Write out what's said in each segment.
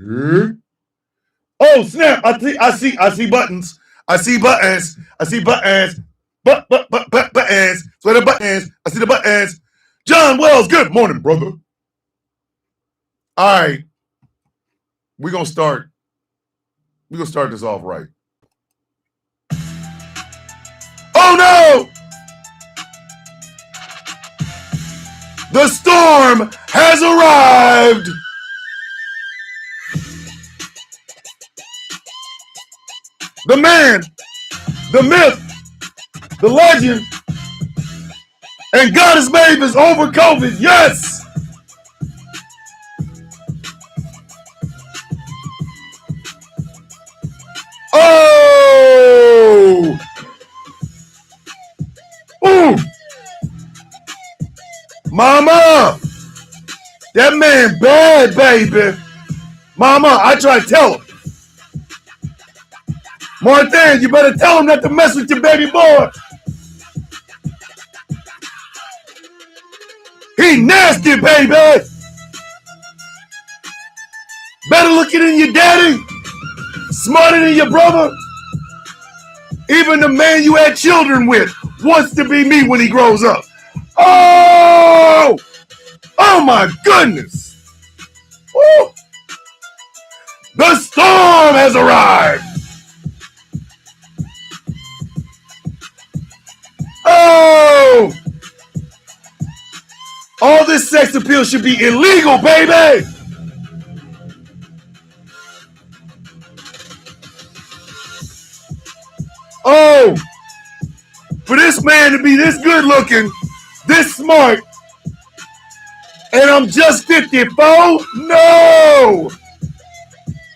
Oh snap! I see buttons. I see buttons. I see buttons. Buttons. So the buttons. I see the buttons. John Wells. Good morning, brother. All right, we're gonna start. We're gonna start this off right. Oh no! The storm has arrived. The man, the myth, the legend, and Goddess Maeve is over COVID. Yes! Oh! Ooh! Mama! That man bad, baby. Mama, I try to tell him. Martin, you better tell him not to mess with your baby boy. He nasty, baby. Better looking than your daddy. Smarter than your brother. Even the man you had children with wants to be me when he grows up. Oh! Oh my goodness! Woo. The storm has arrived! Oh! All this sex appeal should be illegal, baby! Oh! For this man to be this good looking, this smart, and I'm just 54? No!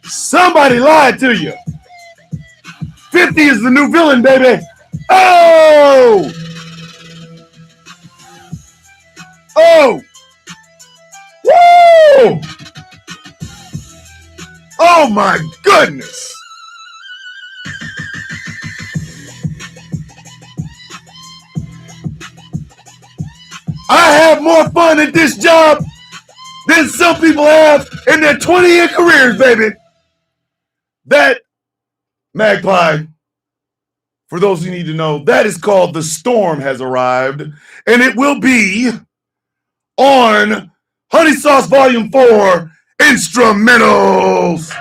Somebody lied to you. 50 is the new villain, baby. Oh! Oh! Woo! Oh my goodness! I have more fun at this job than some people have in their 20-year careers, baby. That magpie, for those who need to know, that is called The Storm Has Arrived, and it will be on Honey Sauce Volume 4 Instrumentals.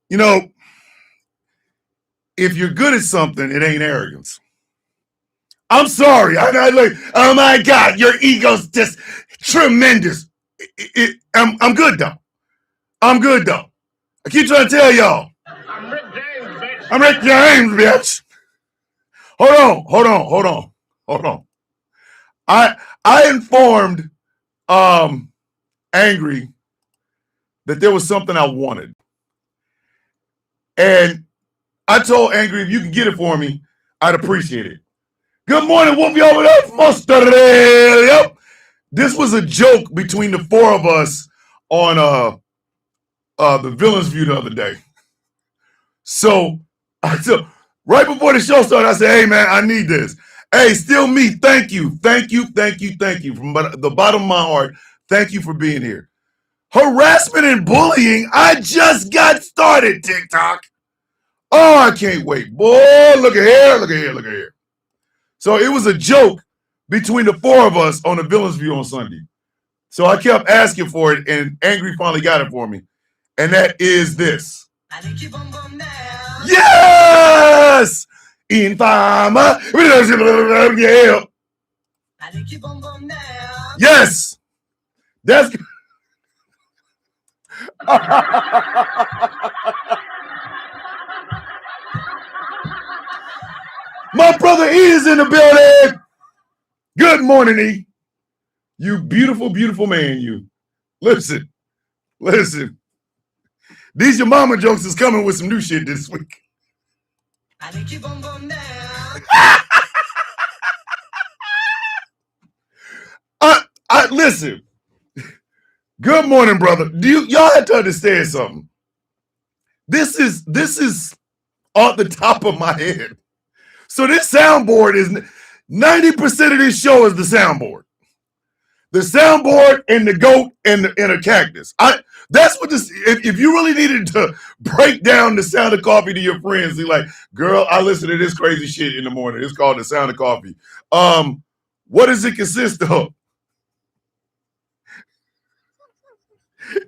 You know, if you're good at something, it ain't arrogance. I'm sorry. I'm like, oh my God, your ego's just tremendous. I'm good though. I'm good though. I keep trying to tell y'all. I'm Rick James, bitch. I'm Rick James, bitch. Hold on. I informed Angry that there was something I wanted. And I told Angry, if you can get it for me, I'd appreciate it. Good morning, Whoopi over there, Australia. This was a joke between the four of us on the Villains View the other day. So right before the show started, I said, hey man, I need this. Hey, still me, thank you. From the bottom of my heart, thank you for being here. Harassment and bullying, I just got started, TikTok. Oh, I can't wait. Boy, look at here. So it was a joke between the four of us on the Villains View on Sunday. So I kept asking for it, and Angry finally got it for me. And that is this. Yes! Infama. Yes! That's... My brother E is in the building. Good morning, E. You beautiful, beautiful man, you. Listen. These your mama jokes is coming with some new shit this week. Listen. Good morning, brother. Y'all have to understand something. This is off the top of my head. So this soundboard is 90% of this show is the soundboard. The soundboard and the goat and a cactus. That's what this. If you really needed to break down the sound of coffee to your friends, be like, "Girl, I listen to this crazy shit in the morning. It's called the sound of coffee." What does it consist of?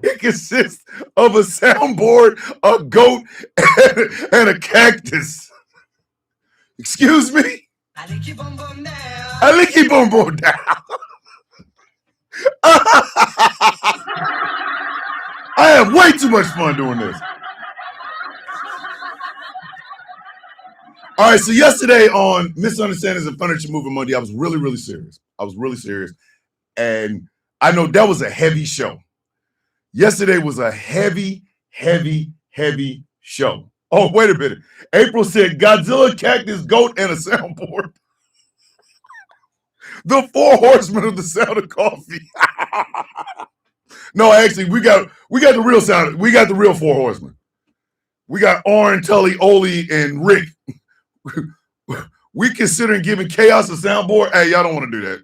It consists of a soundboard, a goat, and a cactus. Excuse me? I lick your boom boom down. I lick your boom boom down. I have way too much fun doing this. All right, so yesterday on Misunderstandings and Furniture Moving Monday, I was really, really serious. And I know that was a heavy show. Yesterday was a heavy, heavy, heavy show. Oh, wait a minute. April said Godzilla, cactus, goat, and a soundboard. The four horsemen of the sound of coffee. No, actually, we got the real sound. We got the real four horsemen. We got Oren, Tully, Oli, and Rick. We considering giving Chaos a soundboard. Hey, y'all don't want to do that.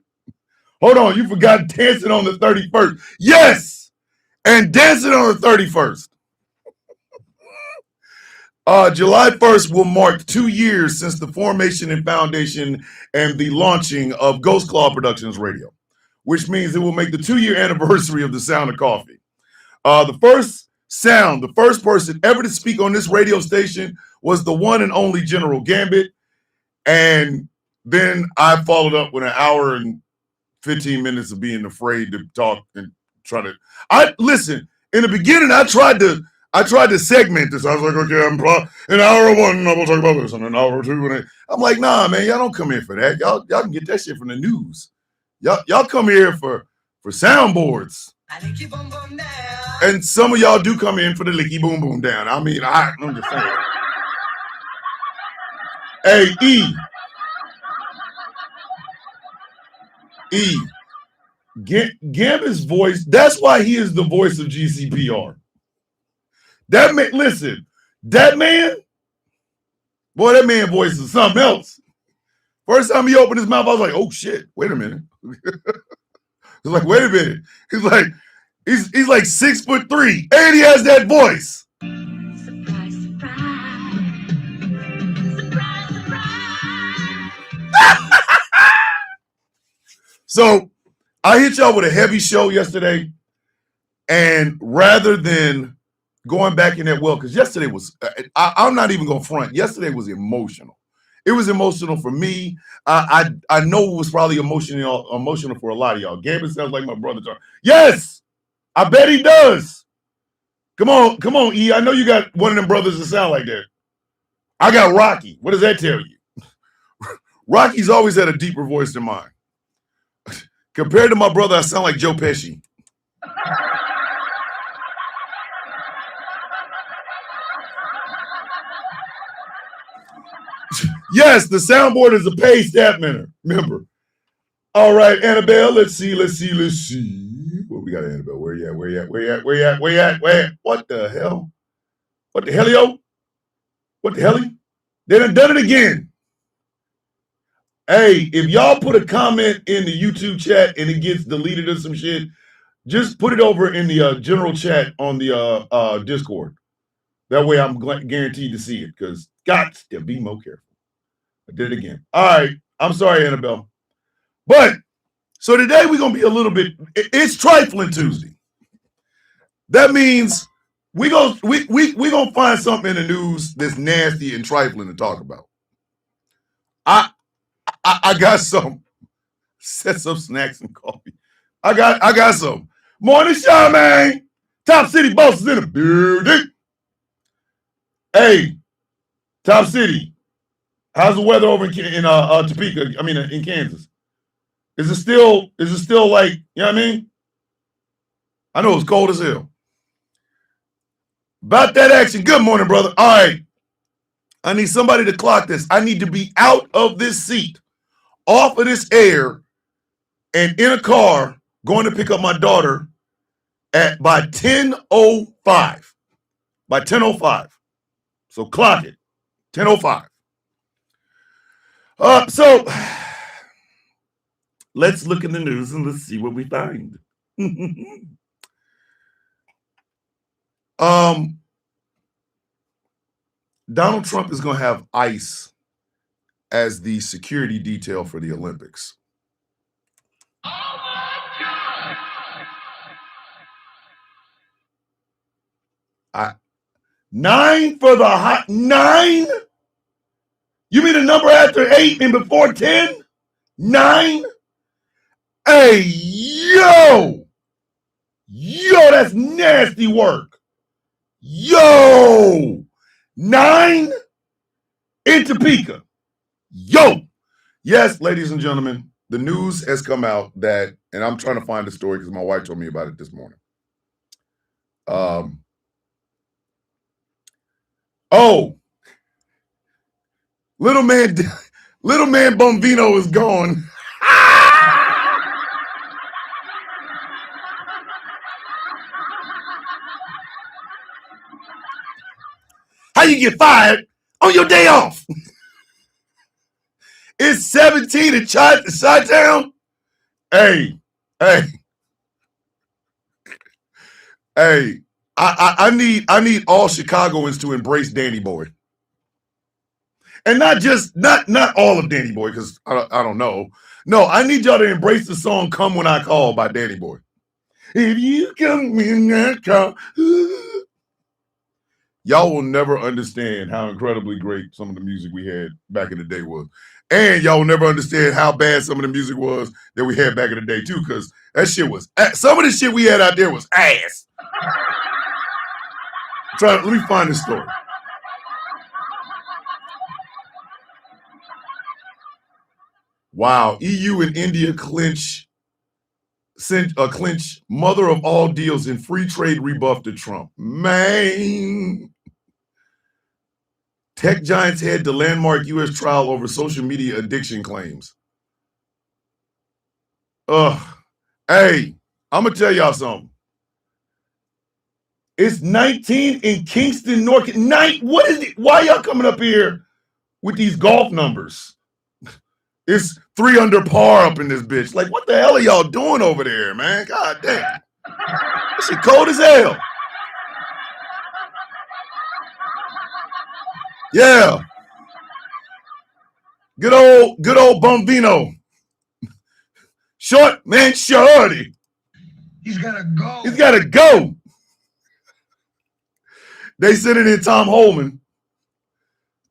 Hold on, you forgot dancing on the 31st. Yes, and dancing on the 31st. July 1st will mark 2 years since the formation and foundation and the launching of Ghost Claw Productions Radio, which means it will make the 2-year anniversary of the Sound of Coffee. The first person ever to speak on this radio station was the one and only General Gambit. And then I followed up with an hour and 15 minutes of being afraid to talk and try to. Listen, in the beginning, I tried to segment this. I was like, okay, in hour 1, I will talk about this, and in hour 2, I'm like, nah, man, y'all don't come here for that. Y'all can get that shit from the news. Y'all come here for soundboards. I lick you boom boom down. And some of y'all do come in for the licky boom boom down. I mean, I'm just saying. Hey, Gambit's voice, that's why he is the voice of GCPR. That man, listen, that man voice is something else. First time he opened his mouth, I was like, oh shit, wait a minute. He's like, wait a minute. He's like 6'3", and he has that voice. Surprise, surprise. Surprise, surprise. So I hit y'all with a heavy show yesterday, and rather than going back in that well, because yesterday was, I'm not even going to front. Yesterday was emotional. It was emotional for me. I know it was probably emotional for a lot of y'all. Gambit sounds like my brother. Yes, I bet he does. Come on, E. I know you got one of them brothers that sound like that. I got Rocky. What does that tell you? Rocky's always had a deeper voice than mine. Compared to my brother, I sound like Joe Pesci. Yes, the soundboard is a paid staff member. All right, Annabelle, let's see. What we got, Annabelle? Where you at? What the hell? What the hellio? What the helly? They done it again. Hey, if y'all put a comment in the YouTube chat and it gets deleted or some shit, just put it over in the general chat on the Discord. That way I'm guaranteed to see it, because got to be more careful. I did it again. All right. I'm sorry, Annabelle. But so today we're going to be a little bit, it's Trifling Tuesday. That means we're going to find something in the news that's nasty and trifling to talk about. I got some. Set some snacks and coffee. I got some. Morning, Charmaine. Top City Boss is in the building. Hey, Top City. How's the weather over in Topeka? I mean, in Kansas. Is it still like, you know what I mean? I know it's cold as hell. About that action. Good morning, brother. All right. I need somebody to clock this. I need to be out of this seat, off of this air, and in a car going to pick up my daughter by 10:05. By 10:05. So clock it. 10:05. So let's look in the news and let's see what we find. Donald Trump is going to have ICE as the security detail for the Olympics. Oh my God. 9 for the hot 9? You mean the number after 8 and before 10? 9? Hey, yo, that's nasty work. Yo, 9 in Topeka. Yo, yes, ladies and gentlemen, the news has come out that, and I'm trying to find the story because my wife told me about it this morning. Little man Bombino is gone. How you get fired on your day off? It's 17 in Chi-Town. Hey. I need all Chicagoans to embrace Danny Boy. And not all of Danny Boy, because I don't know. No, I need y'all to embrace the song "Come When I Call" by Danny Boy. If you come when I call, y'all will never understand how incredibly great some of the music we had back in the day was. And y'all will never understand how bad some of the music was that we had back in the day, too, because that shit was, some of the shit we had out there was ass. Let me find this story. Wow, EU and India clinch mother of all deals in free trade rebuff to Trump. Man. Tech giants head to landmark U.S. trial over social media addiction claims. Hey, I'm going to tell y'all something. It's 19 in Kingston, North Carolina. What is it? Why y'all coming up here with these golf numbers? It's 3 under par up in this bitch. Like, what the hell are y'all doing over there, man? God damn. This shit cold as hell. Yeah. Good old Bombino. Short man shorty. He's gotta go. He's gotta go. They sent it in Tom Holman.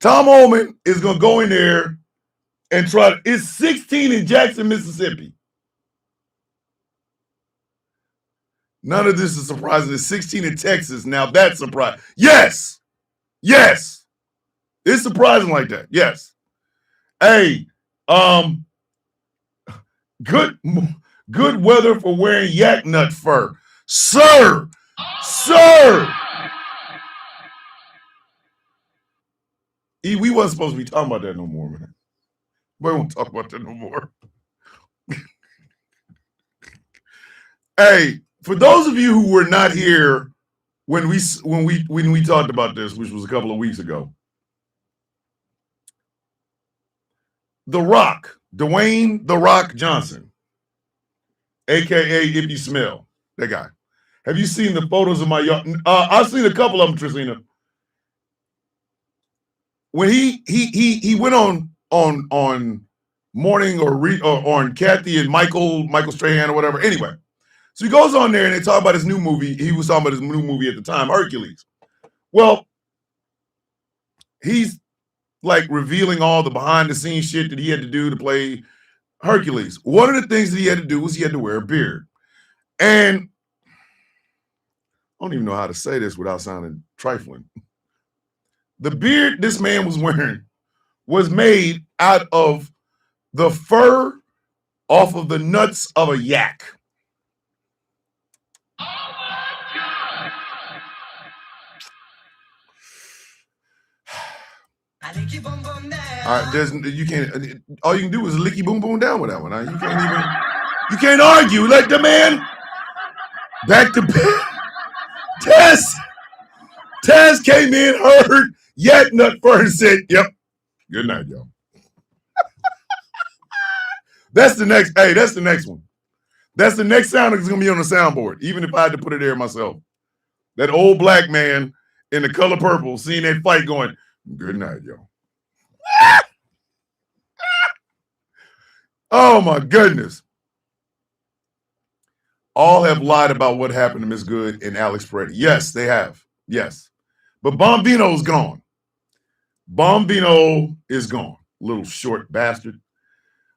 Tom Holman is gonna go in there and try. It's 16 in Jackson, Mississippi. None of this is surprising. It's 16 in Texas. Now that's surprising. Yes. It's surprising like that. Yes. Hey, good weather for wearing yak nut fur. Sir. We wasn't supposed to be talking about that no more, man. We won't talk about that no more. Hey, for those of you who were not here when we talked about this, which was a couple of weeks ago, The Rock, Dwayne The Rock Johnson, aka Ippy Smell, that guy. Have you seen the photos of my yard? I've seen a couple of them, Trisina. When he went on Morning or on Kathy and Michael Strahan or whatever. Anyway, so he goes on there and they talk about his new movie. He was talking about his new movie at the time, Hercules. Well, he's like revealing all the behind the scenes shit that he had to do to play Hercules. One of the things that he had to do was he had to wear a beard. And I don't even know how to say this without sounding trifling. The beard this man was wearing was made out of the fur off of the nuts of a yak. Oh my God. All right, you can't. All you can do is licky boom boom down with that one. You can't argue. Let the man back to bed. Taz came in, heard yak nut fur and said, "Yep, good night, y'all." That's the next. Hey, that's the next one. That's the next sound that's gonna be on the soundboard, even if I had to put it there myself. That old black man in the color purple seeing that fight going, good night, yo. Oh my goodness. All have lied about what happened to Miss Good and Alex Peretti. Yes, they have. Yes. But Bombino's gone. Bombino is gone. Little short bastard.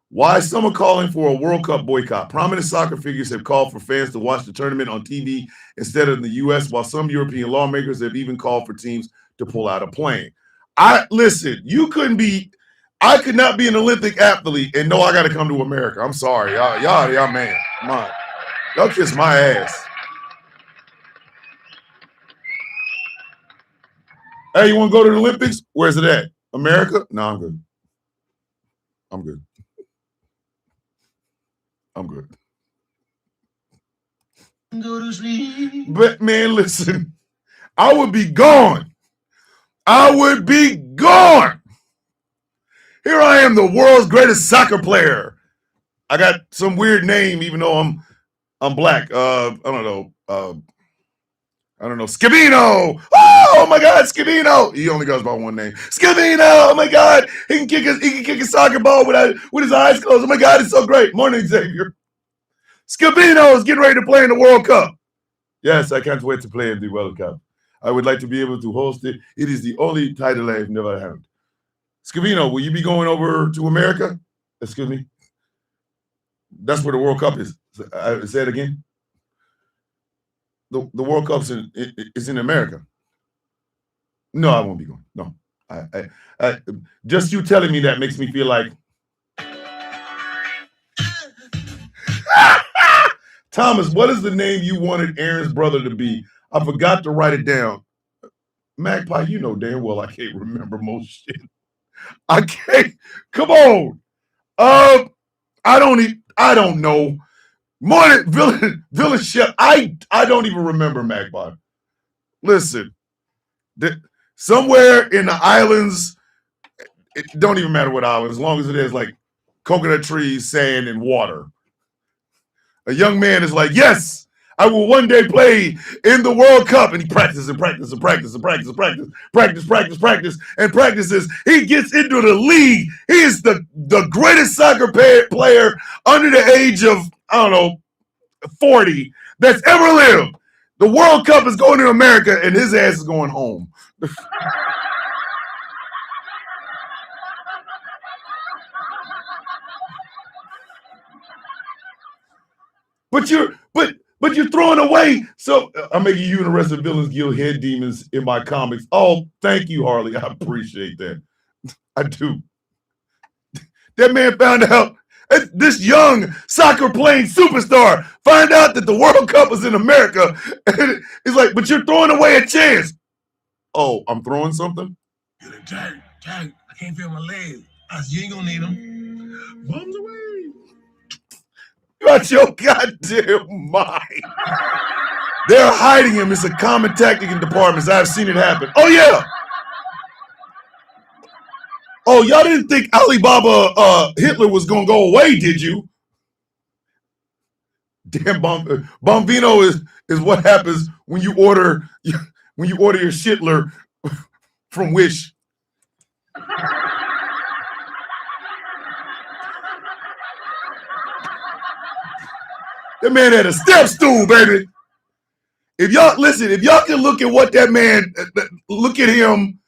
Why some are calling for a World Cup boycott. Prominent soccer figures have called for fans to watch the tournament on TV instead of in the U.S., while some European lawmakers have even called for teams to pull out a plane. Listen, I could not be an Olympic athlete and know I got to come to America. I'm sorry. Y'all, man. Come on. Y'all kiss my ass. Hey, you want to go to the Olympics? Where's it at? America? No, I'm good. I'm good. I'm good. Go to sleep. But man, listen, I would be gone. I would be gone. Here I am, the world's greatest soccer player. I got some weird name, even though I'm black. I don't know. Scavino. Oh my God, Scavino. He only goes by one name. Scavino. Oh my God, he can kick a soccer ball with his eyes closed. Oh my God, it's so great. Morning, Xavier. Scavino is getting ready to play in the World Cup. Yes, I can't wait to play in the World Cup. I would like to be able to host it. It is the only title I've never had. Scavino, will you be going over to America? Excuse me. That's where the World Cup is. Say it again. The World Cup's is in America. No, I won't be going. No, I just you telling me that makes me feel like. Thomas, what is the name you wanted Aaron's brother to be? I forgot to write it down. Magpie, you know damn well I can't remember most shit. I can't. Come on. I don't know. Morning, Villain Chef. I don't even remember Magpie. Listen, somewhere in the islands, it don't even matter what island, as long as it is like coconut trees, sand, and water. A young man is like, yes, I will one day play in the World Cup. And he practices and practices and practices and practices and practices. He gets into the league. He is the greatest soccer player under the age of, 40 that's ever lived. The World Cup is going to America and his ass is going home. But you're throwing away. So I'm making you and the rest of Villains Guild head demons in my comics. Oh, thank you, Harley. I appreciate that. I do. That man found out, this young soccer playing superstar find out that the World Cup is in America. And it's like, but you're throwing away a chance. Oh, I'm throwing something? Jack, I can't feel my legs. I said, you ain't gonna need them. Bums away. You out your goddamn mind. They're hiding him. It's a common tactic in departments. I've seen it happen. Oh, yeah. Oh, y'all didn't think Alibaba Hitler was going to go away, did you? Damn, Bombino is what happens when you order your Shitler from Wish. That man had a step stool, baby. If y'all can look at what that man, look at him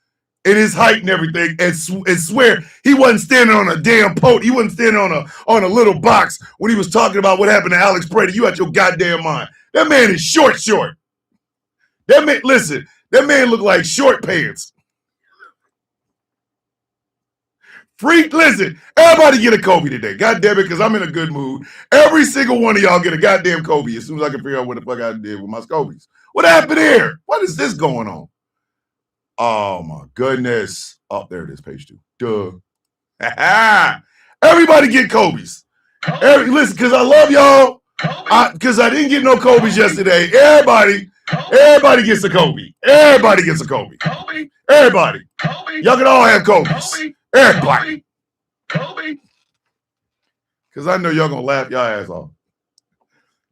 and his height and everything, and swear he wasn't standing on a damn podium. He wasn't standing on a little box when he was talking about what happened to Alex Peretti. You out your goddamn mind. That man is short. That man looked like short pants. Listen, everybody get a Kobe today. God damn it, because I'm in a good mood. Every single one of y'all get a goddamn Kobe as soon as I can figure out what the fuck I did with my Scobies. What happened here? What is this going on? Oh my goodness. Oh, there it is, page 2. Duh. Everybody get Kobe's. Listen, because I love y'all. Because I didn't get no Kobe's yesterday. Everybody gets a Kobe. Everybody gets a Kobe. Everybody. Y'all can all have Kobe's. Everybody. Kobe. Because I know y'all going to laugh y'all ass off.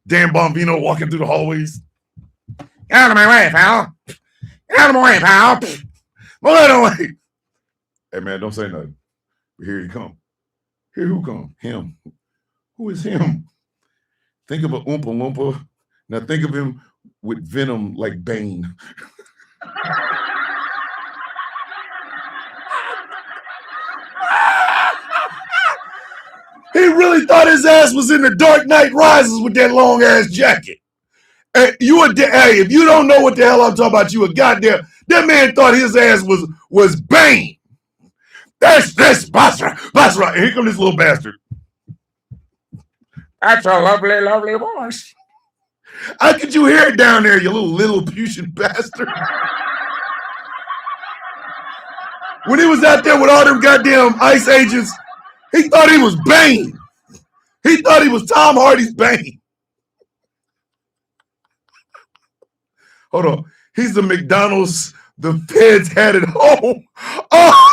Dan Bombino walking through the hallways. Get out of my way, pal. Get out of my way, pal. Move out of the way. Hey, man, don't say nothing. Here he come. Here who come? Him. Who is him? Think of a Oompa Loompa. Now think of him with venom like Bane. He really thought his ass was in the Dark Knight Rises with that long ass jacket. Hey, hey, if you don't know what the hell I'm talking about, you a goddamn. That man thought his ass was Bane. That's Basra. And here comes this little bastard. That's a lovely, lovely voice. How could you hear it down there, you little Lilliputian bastard? When he was out there with all them goddamn ICE agents, he thought he was Bane. He thought he was Tom Hardy's Bane. Hold on. He's the McDonald's the feds had at home. Oh,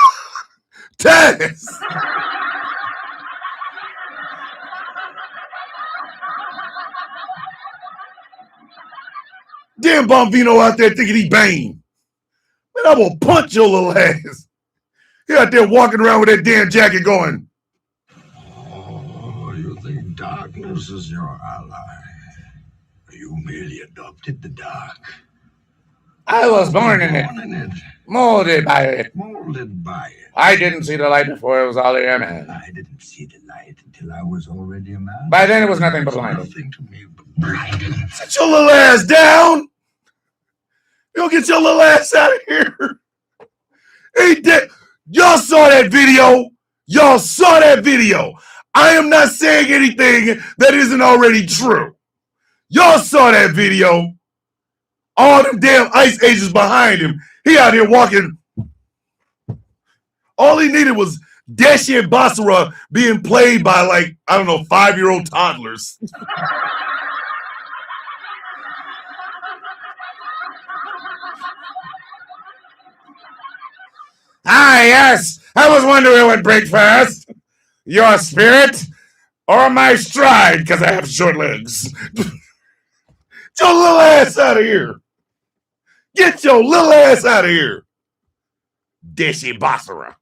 Taz. Damn Bombino out there thinking he Bane. Man, I'm gonna punch your little ass. He out there walking around with that damn jacket going. Oh, you think darkness is your ally? You merely adopted the dark. I was born in it. Molded by it. I didn't see the light before I was already a man. I didn't see the light until I was already a man. By then it was nothing but blinding. Nothing to me but blinding. Sit your little ass down. You'll get your little ass out of here. He did. Y'all saw that video. Y'all saw that video. I am not saying anything that isn't already true. Y'all saw that video. All them damn ICE agents behind him. He out here walking. All he needed was Deshi and Basra being played by, like, I don't know, 5-year-old toddlers. Ah, yes. I was wondering who would break first. Your spirit or my stride, because I have short legs. Get your little ass out of here. Get your little ass out of here. Deshi Basra.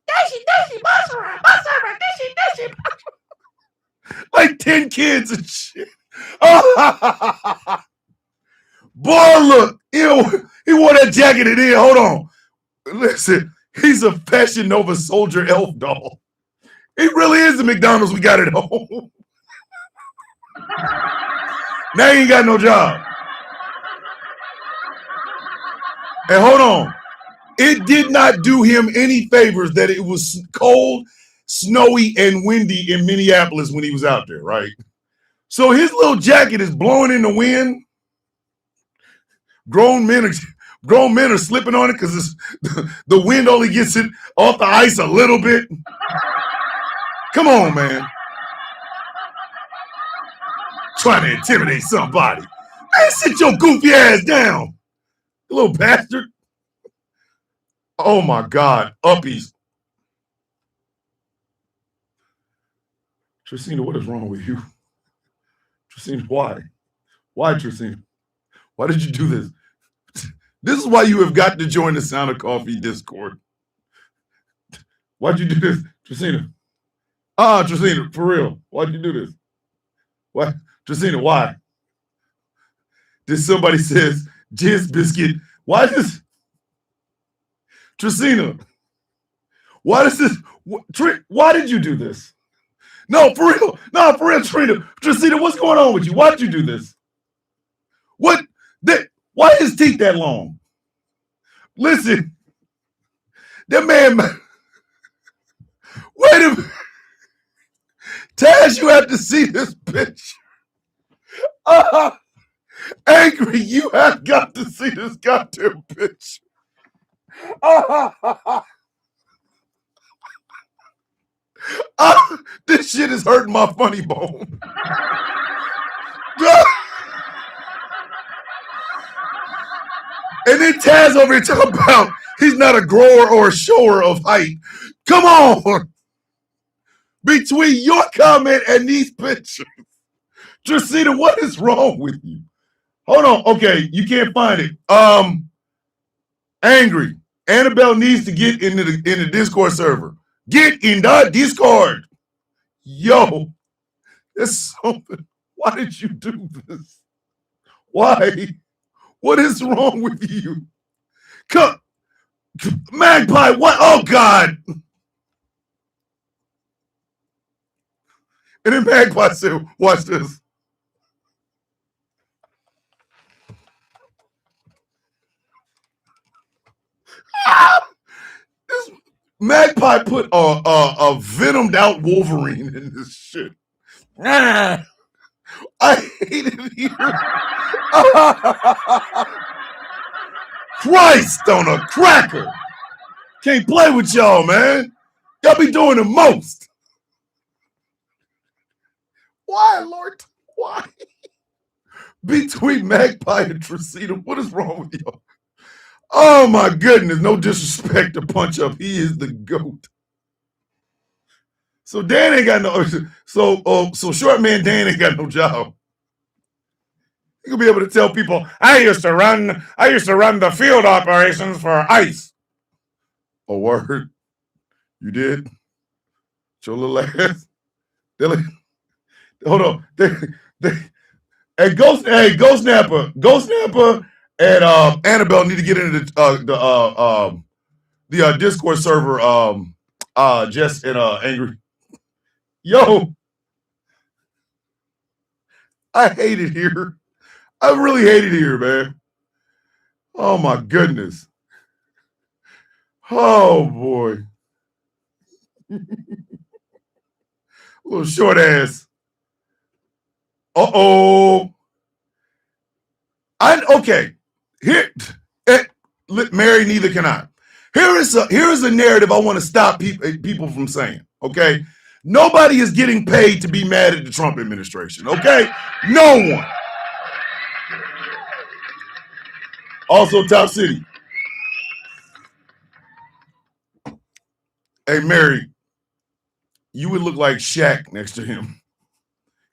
Deshi Basra. Basra. Deshi Basra. Like 10 kids and shit. Boy, look. He wore that jacket and then, hold on. Listen, he's a Fashion Nova Soldier elf doll. He really is the McDonald's we got at home. Now he ain't got no job. And hold on. It did not do him any favors that it was cold, snowy, and windy in Minneapolis when he was out there, right? So his little jacket is blowing in the wind. Grown men are slipping on it because the wind only gets it off the ice a little bit. Come on, man. Trying to intimidate somebody. Man, sit your goofy ass down. You little bastard. Oh my God. Uppies. Tracina, what is wrong with you? Tracina, why? Why, Tracina? Why did you do this? This is why you have got to join the Sound of Coffee Discord. Why'd you do this, Tracina? Tracina, for real. Why'd you do this? Why? Tracina, why? Did somebody says, Jizz Biscuit, why does... Tracina, why does this... Why did you do this? No, for real. No, for real, Tracina, what's going on with you? Why did you do this? What? Why is his teeth that long? Listen, that man... Wait a minute. Taz, you have to see this picture. Angry, you have got to see this goddamn picture. This shit is hurting my funny bone. And then Taz over here talking about he's not a grower or a shower of height. Come on. between your comment and these pictures. Tracita, what is wrong with you? Hold on. Okay, you can't find it. Angry. Annabelle needs to get in the Discord server. Get in the Discord. Yo, there's something. Why did you do this? Why? What is wrong with you? Come, Magpie, what? Oh, God. And then Magpie said, watch this. This Magpie put a venomed out Wolverine in this shit. I hate it here. Christ on a cracker. Can't play with y'all, man. Y'all be doing the most. Why, Lord? Why? Between Magpie and Tracita, what is wrong with y'all? Oh my goodness, no disrespect to Punch Up. He is the GOAT. So Dan ain't got no so short man Dan ain't got no job. He could be able to tell people, I used to run the field operations for ICE. A word. You did? Show a little ass. Hold on. Hey, Ghost Snapper and Annabelle need to get into the Discord server. Jess and Angry. Yo, I hate it here. I really hate it here, man. Oh my goodness. Oh boy. Little short ass. Okay. Here, Mary, neither can I. Here is a narrative I want to stop people from saying. Okay, nobody is getting paid to be mad at the Trump administration. Okay, no one. Also, Top City. Hey, Mary, you would look like Shaq next to him.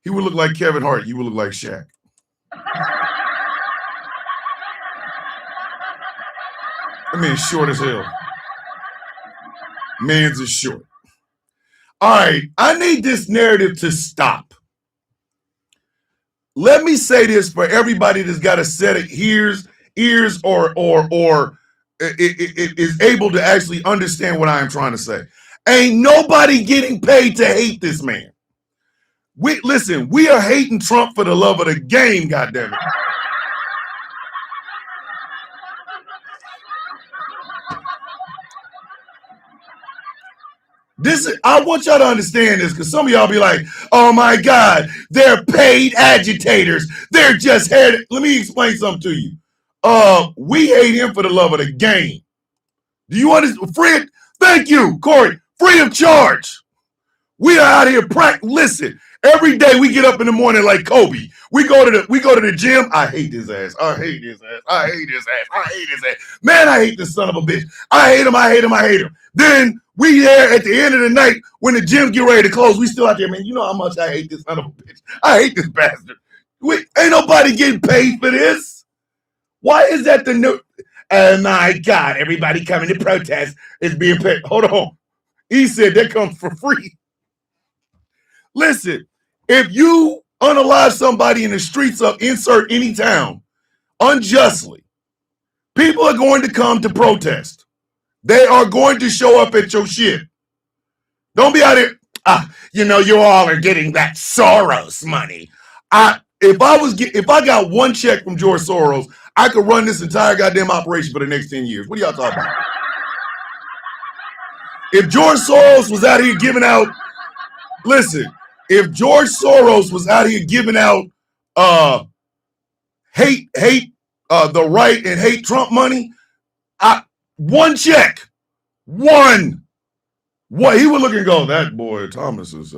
He would look like Kevin Hart. You would look like Shaq. I mean, short as hell. Man's is short. All right, I need this narrative to stop. Let me say this for everybody that's got a set of ears, or is able to actually understand what I am trying to say. Ain't nobody getting paid to hate this man. Listen, we are hating Trump for the love of the game, goddammit. I want y'all to understand this, because some of y'all be like, oh my God, they're paid agitators. They're just head. Let me explain something to you. We hate him for the love of the game. Do you understand? Fred, thank you, Corey. Free of charge. We are out here listen, every day we get up in the morning like Kobe. We go to the gym. I hate his ass. I hate his ass. I hate his ass. I hate his ass. Man, I hate this son of a bitch. I hate him. I hate him. I hate him. Then we there at the end of the night when the gym get ready to close. We still out there, man. You know how much I hate this son of a bitch. I hate this bastard. Ain't nobody getting paid for this. Why is that the new? Oh my God, everybody coming to protest is being paid. Hold on. He said that comes for free. Listen, if you unalive somebody in the streets of insert any town unjustly, people are going to come to protest. They are going to show up at your shit. Don't be out here. You all are getting that Soros money. If I got one check from George Soros, I could run this entire goddamn operation for the next 10 years. What are y'all talking about? If George Soros was out here giving out, listen, if George Soros was out here giving out hate the right and hate Trump money, one check, one. What he would look and go, that boy Thomas is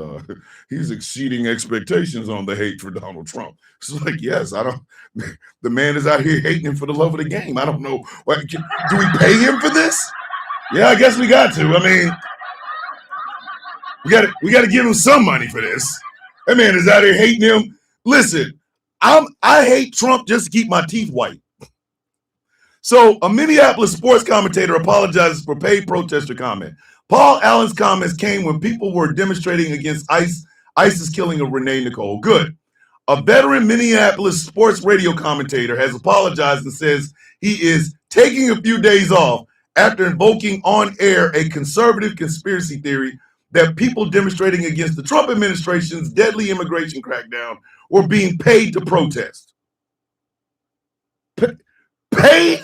he's exceeding expectations on the hate for Donald Trump. It's like, yes, the man is out here hating him for the love of the game. I don't know. Do we pay him for this? Yeah, I guess we got to. I mean, We got to give him some money for this. That man is out here hating him. Listen, I hate Trump just to keep my teeth white. So a Minneapolis sports commentator apologizes for paid protester comment. Paul Allen's comments came when people were demonstrating against ISIS killing of Renee Nicole. Good. A veteran Minneapolis sports radio commentator has apologized and says he is taking a few days off after invoking on air a conservative conspiracy theory that people demonstrating against the Trump administration's deadly immigration crackdown were being paid to protest. Paid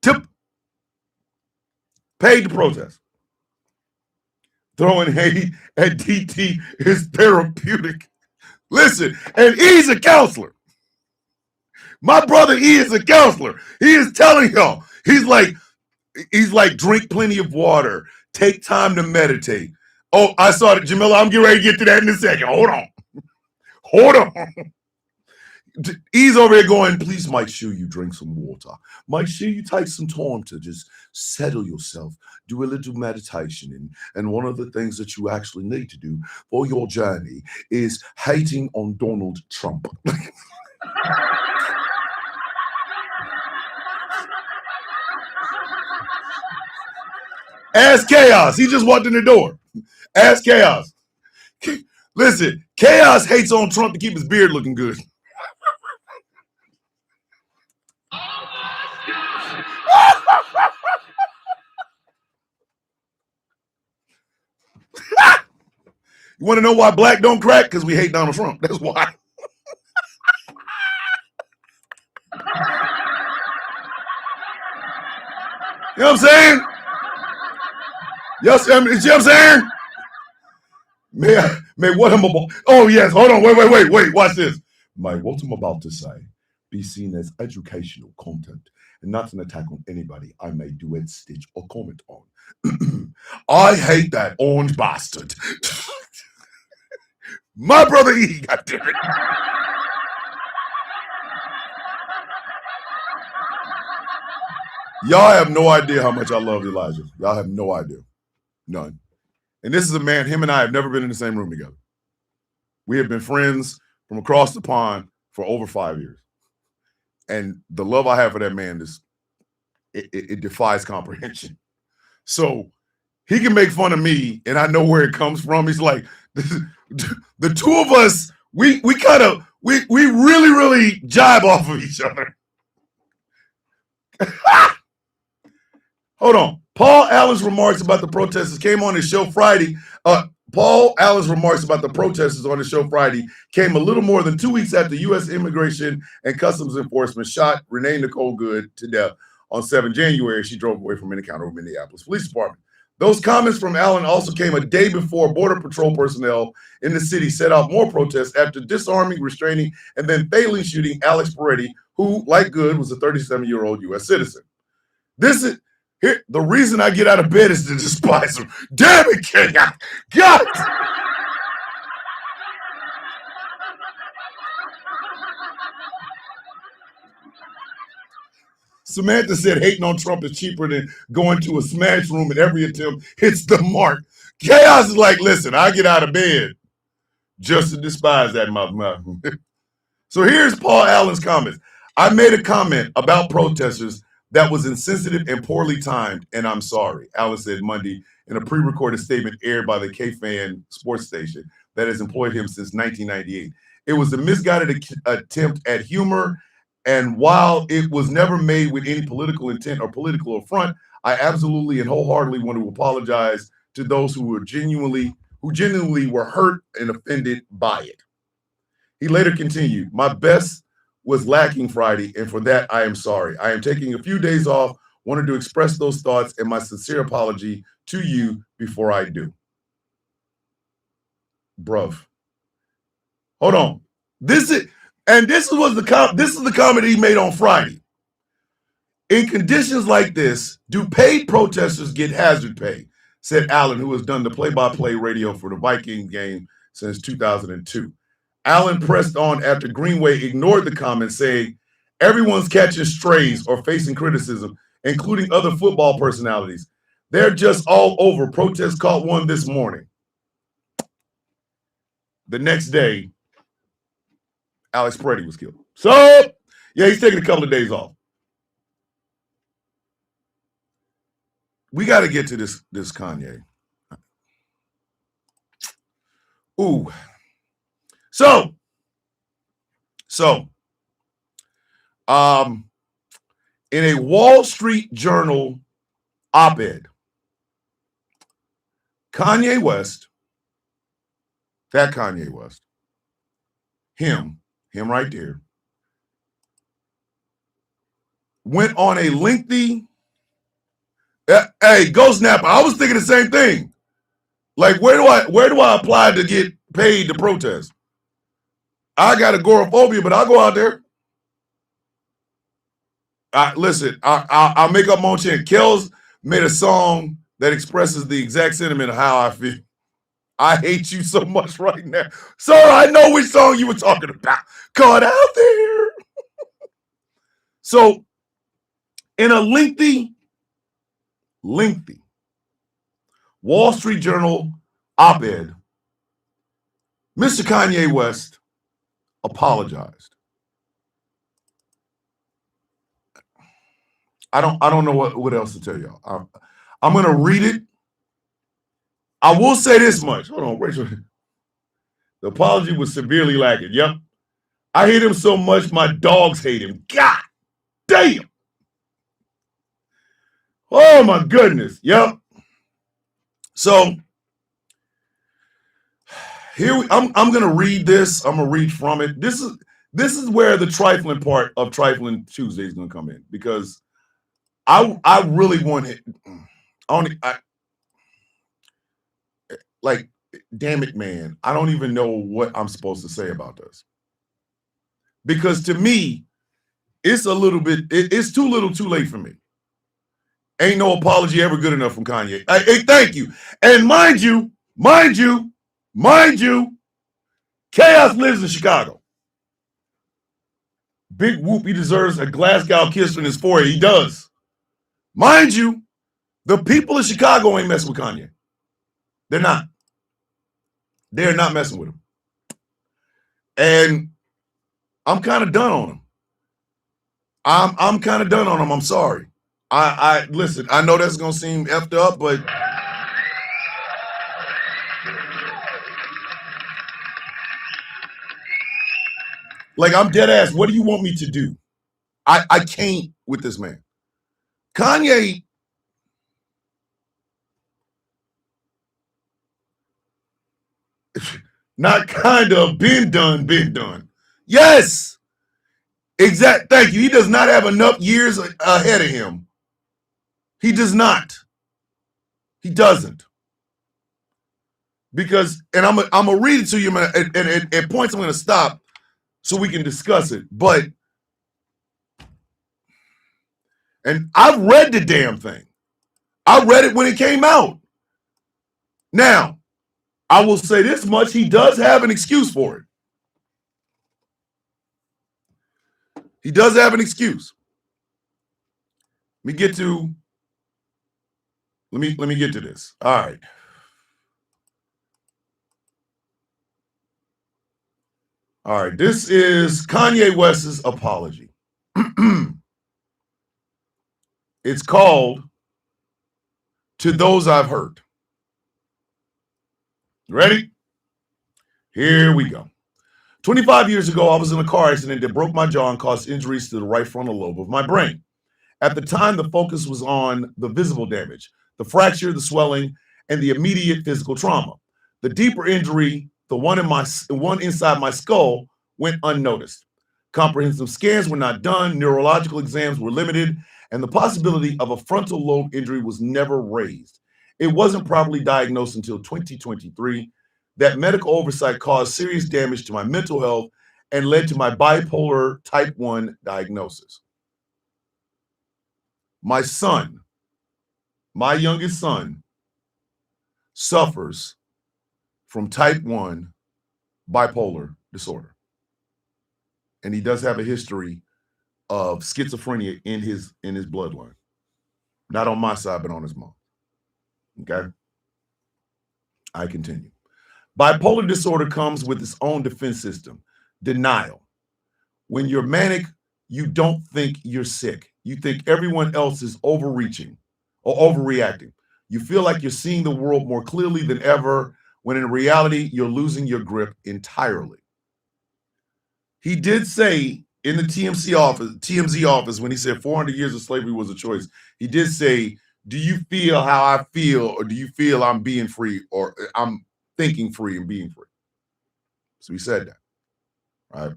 to protest. Throwing hate at DT is therapeutic. Listen, and he's a counselor. My brother, he is a counselor. He is telling y'all, he's like, drink plenty of water. Take time to meditate. Oh, I saw it, Jamila. I'm getting ready to get to that in a second. Hold on. He's over here going, please make sure you drink some water. Make sure you take some time to just settle yourself. Do a little meditation. And one of the things that you actually need to do for your journey is hating on Donald Trump. Ask Chaos. He just walked in the door. Ask Chaos. Listen, Chaos hates on Trump to keep his beard looking good. You want to know why black don't crack? Because we hate Donald Trump. That's why. You know what I'm saying? Yes, you know what I'm saying? May what I'm about. Oh, yes. Hold on. Wait. Watch this. May what I'm about to say be seen as educational content and not an attack on anybody I may duet, stitch, or comment on. I hate that orange bastard. My brother E, goddammit. Y'all have no idea how much I love Elijah. Y'all have no idea. None. And this is a man, him and I have never been in the same room together. We have been friends from across the pond for over 5 years. And the love I have for that man is, it defies comprehension. So he can make fun of me and I know where it comes from. He's like, the two of us, we really jibe off of each other. Hold on. Paul Allen's remarks about the protesters came on his show Friday. Paul Allen's remarks about the protesters on his show Friday came a little more than 2 weeks after U.S. Immigration and Customs Enforcement shot Renee Nicole Good to death on 7 January. She drove away from an encounter with Minneapolis Police Department. Those comments from Allen also came a day before Border Patrol personnel in the city set off more protests after disarming, restraining, and then fatally shooting Alex Peretti, who, like Good, was a 37-year-old U.S. citizen. This is here. The reason I get out of bed is to despise him. Damn it, Kenya! God! Samantha said hating on Trump is cheaper than going to a smash room and every attempt hits the mark. Chaos is like, listen, I get out of bed just to despise that motherfucker. So here's Paul Allen's comments. I made a comment about protesters that was insensitive and poorly timed, and I'm sorry, Allen said Monday in a pre-recorded statement aired by the K-Fan sports station that has employed him since 1998. It was a misguided attempt at humor, and while it was never made with any political intent or political affront, I absolutely and wholeheartedly want to apologize to those who genuinely were hurt and offended by it. He later continued, my best was lacking Friday, and for that, I am sorry. I am taking a few days off, wanted to express those thoughts and my sincere apology to you before I do. Bruv. Hold on. This is the comment he made on Friday. In conditions like this, do paid protesters get hazard pay? Said Allen, who has done the play-by-play radio for the Viking game since 2002. Allen pressed on after Greenway ignored the comment, saying, everyone's catching strays or facing criticism, including other football personalities. They're just all over. Protests caught one this morning. the next day, Alex Peretti was killed. So, yeah, he's taking a couple of days off. We got to get to this Kanye. Ooh. So, in a Wall Street Journal op-ed, Kanye West, that Kanye West, him right there, went on a lengthy, hey, Ghost Snapper, I was thinking the same thing. Like, where do I apply to get paid to protest? I got agoraphobia, but I'll go out there. Listen, I'll make up my own chant. Kells made a song that expresses the exact sentiment of how I feel. I hate you so much right now. Sir, I know which song you were talking about. Caught out there. So, in a lengthy Wall Street Journal op-ed, Mr. Kanye West apologized. I don't know what else to tell y'all. I'm going to read it. I will say this much. Hold on, Rachel. The apology was severely lacking. Yep. I hate him so much, my dogs hate him. God damn. Oh, my goodness. Yep. So, here I'm going to read this. I'm going to read from it. This is where the trifling part of Trifling Tuesday is going to come in, because I really want it. Like, damn it, man. I don't even know what I'm supposed to say about this. Because to me, it's a little bit, it's too little too late for me. Ain't no apology ever good enough from Kanye. Hey, thank you. And mind you, Chaos lives in Chicago. Big whoop, he deserves a Glasgow kiss on his forehead. He does. Mind you, the people of Chicago ain't messing with Kanye. They're not. They're not messing with him. And I'm kind of done on him. I'm kind of done on him. I'm sorry. I listen, I know that's gonna seem effed up, but like, I'm dead ass. What do you want me to do? I can't with this man. Kanye, not kind of, been done. Yes, exact. Thank you. He does not have enough years ahead of him. He does not. He doesn't. Because, and I'm gonna read it to you, and at points I'm gonna stop so we can discuss it. But, and I've read the damn thing. I read it when it came out. Now, I will say this much: he does have an excuse for it. He does have an excuse. Let me get to this. All right. All right. This is Kanye West's apology. It's called "To Those I've Hurt." Ready? Here we go. 25 years ago, I was in a car accident that broke my jaw and caused injuries to the right frontal lobe of my brain. At the time, the focus was on the visible damage, the fracture, the swelling, and the immediate physical trauma. The deeper injury, the one inside my skull, went unnoticed. Comprehensive scans were not done, neurological exams were limited, and the possibility of a frontal lobe injury was never raised. It wasn't properly diagnosed until 2023. That medical oversight caused serious damage to my mental health and led to my bipolar type 1 diagnosis. My son, my youngest son, suffers from type 1 bipolar disorder. And he does have a history of schizophrenia in his bloodline. Not on my side, but on his mom. Okay? I continue. Bipolar disorder comes with its own defense system, denial. When you're manic, you don't think you're sick. You think everyone else is overreaching or overreacting. You feel like you're seeing the world more clearly than ever, when in reality, you're losing your grip entirely. He did say in the TMZ office, when he said 400 years of slavery was a choice, he did say, do you feel how I feel, or do you feel I'm being free, or I'm thinking free and being free? So he said that, right?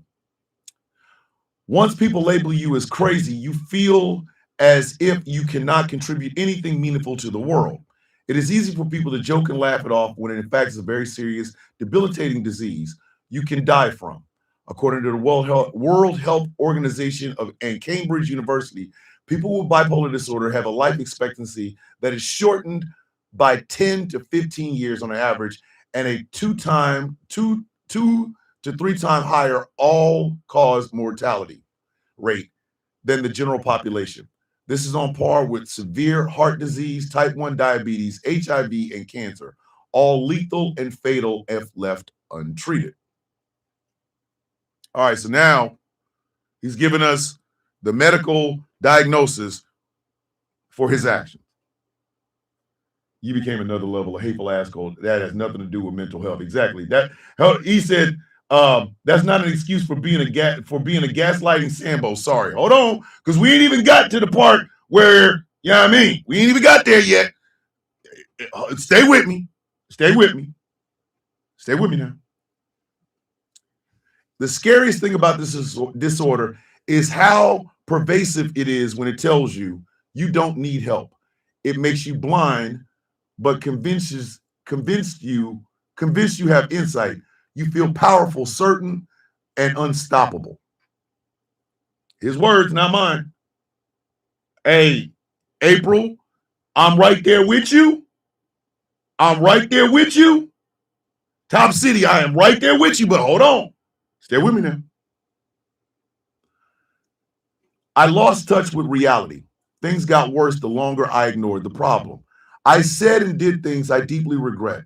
Once people label you as crazy, you feel as if you cannot contribute anything meaningful to the world. It is easy for people to joke and laugh it off when it in fact is a very serious, debilitating disease you can die from. According to the World Health Organization and Cambridge University, people with bipolar disorder have a life expectancy that is shortened by 10 to 15 years on average, and a two to 3 times higher all-cause mortality rate than the general population. This is on par with severe heart disease, type 1 diabetes, HIV, and cancer, all lethal and fatal if left untreated. All right, so now he's given us the medical diagnosis for his actions. You became another level of hateful asshole. That has nothing to do with mental health. Exactly. That he said that's not an excuse for being a gaslighting Sambo. Sorry, hold on, because we ain't even got to the part where, you know what I mean? We ain't even got there yet. Stay with me. Stay with me. Stay with me now. The scariest thing about this disorder is how pervasive it is when it tells you you don't need help. It makes you blind, but convinced you have insight. You feel powerful, certain, and unstoppable. His words, not mine. Hey, April, I'm right there with you. I'm right there with you. Top City, I am right there with you, but hold on. Stay with me now. I lost touch with reality. Things got worse the longer I ignored the problem. I said and did things I deeply regret.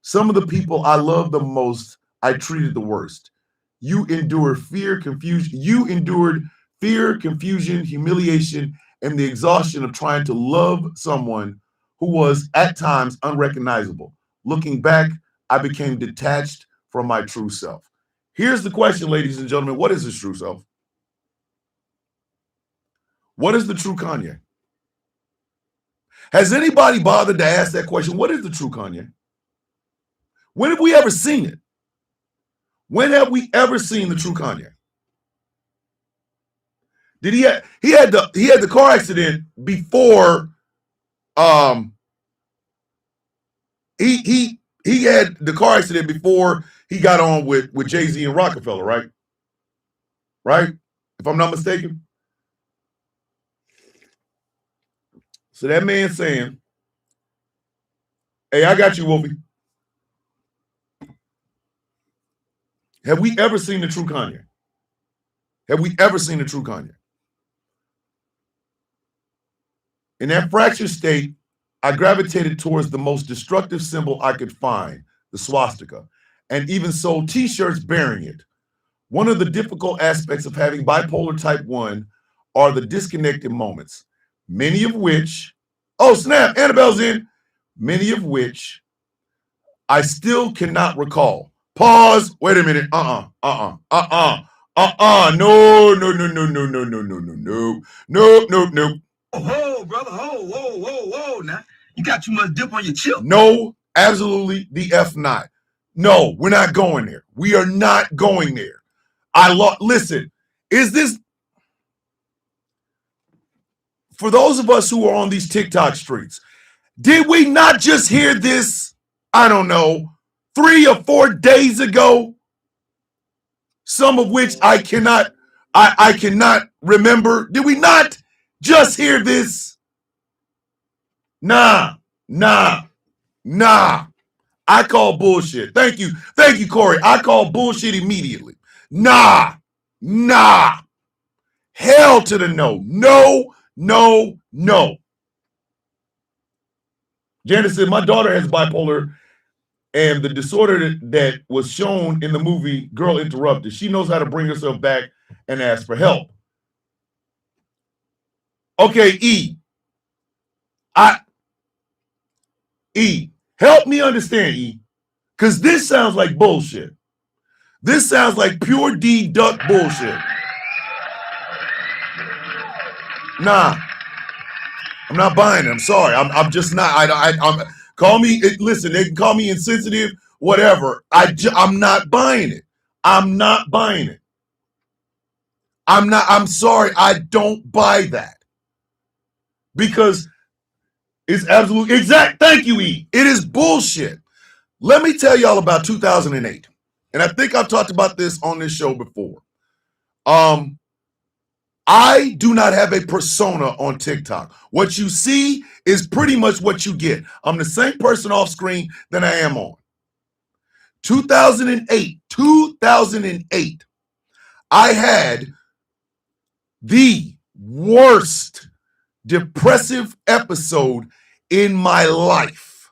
Some of the people I love the most, I treated the worst. You endured fear, confusion, humiliation, and the exhaustion of trying to love someone who was at times unrecognizable. Looking back, I became detached from my true self. Here's the question, ladies and gentlemen. What is his true self? What is the true Kanye? Has anybody bothered to ask that question? What is the true Kanye? When have we ever seen it? When have we ever seen the true Kanye? Did he had the car accident before he had the car accident before he got on with Jay-Z and Rockefeller, right? Right? If I'm not mistaken. So that man saying, hey, I got you, Wolfie. Have we ever seen the true Kanye? Have we ever seen the true Kanye? In that fractured state, I gravitated towards the most destructive symbol I could find, the swastika, and even sold t-shirts bearing it. One of the difficult aspects of having bipolar type 1 are the disconnected moments, many of which, oh snap, Annabelle's in, many of which I still cannot recall. Pause, wait a minute, no, Whoa, brother, whoa, now. You got too much dip on your chip. No, absolutely the F not. No, we're not going there. We are not going there. Listen, is this, for those of us who are on these TikTok streets, did we not just hear this, I don't know, 3 or 4 days ago? Some of which I cannot remember. Did we not just hear this? Nah. I call bullshit. Thank you, Corey. I call bullshit immediately. Nah. Hell to the no. No. Janice said, my daughter has bipolar And the disorder that was shown in the movie Girl Interrupted, she knows how to bring herself back and ask for help. Okay, help me understand, E, because this sounds like bullshit. This sounds like pure D duck bullshit. Nah, I'm not buying it. I'm sorry. I'm just not. I'm call me. Listen, they can call me insensitive, whatever. I'm not buying it. I'm not buying it. I'm sorry. I don't buy that because it's absolute exact. Thank you, E. It is bullshit. Let me tell y'all about 2008, and I think I've talked about this on this show before. I do not have a persona on TikTok. What you see is pretty much what you get. I'm the same person off screen than I am on. 2008, I had the worst depressive episode in my life.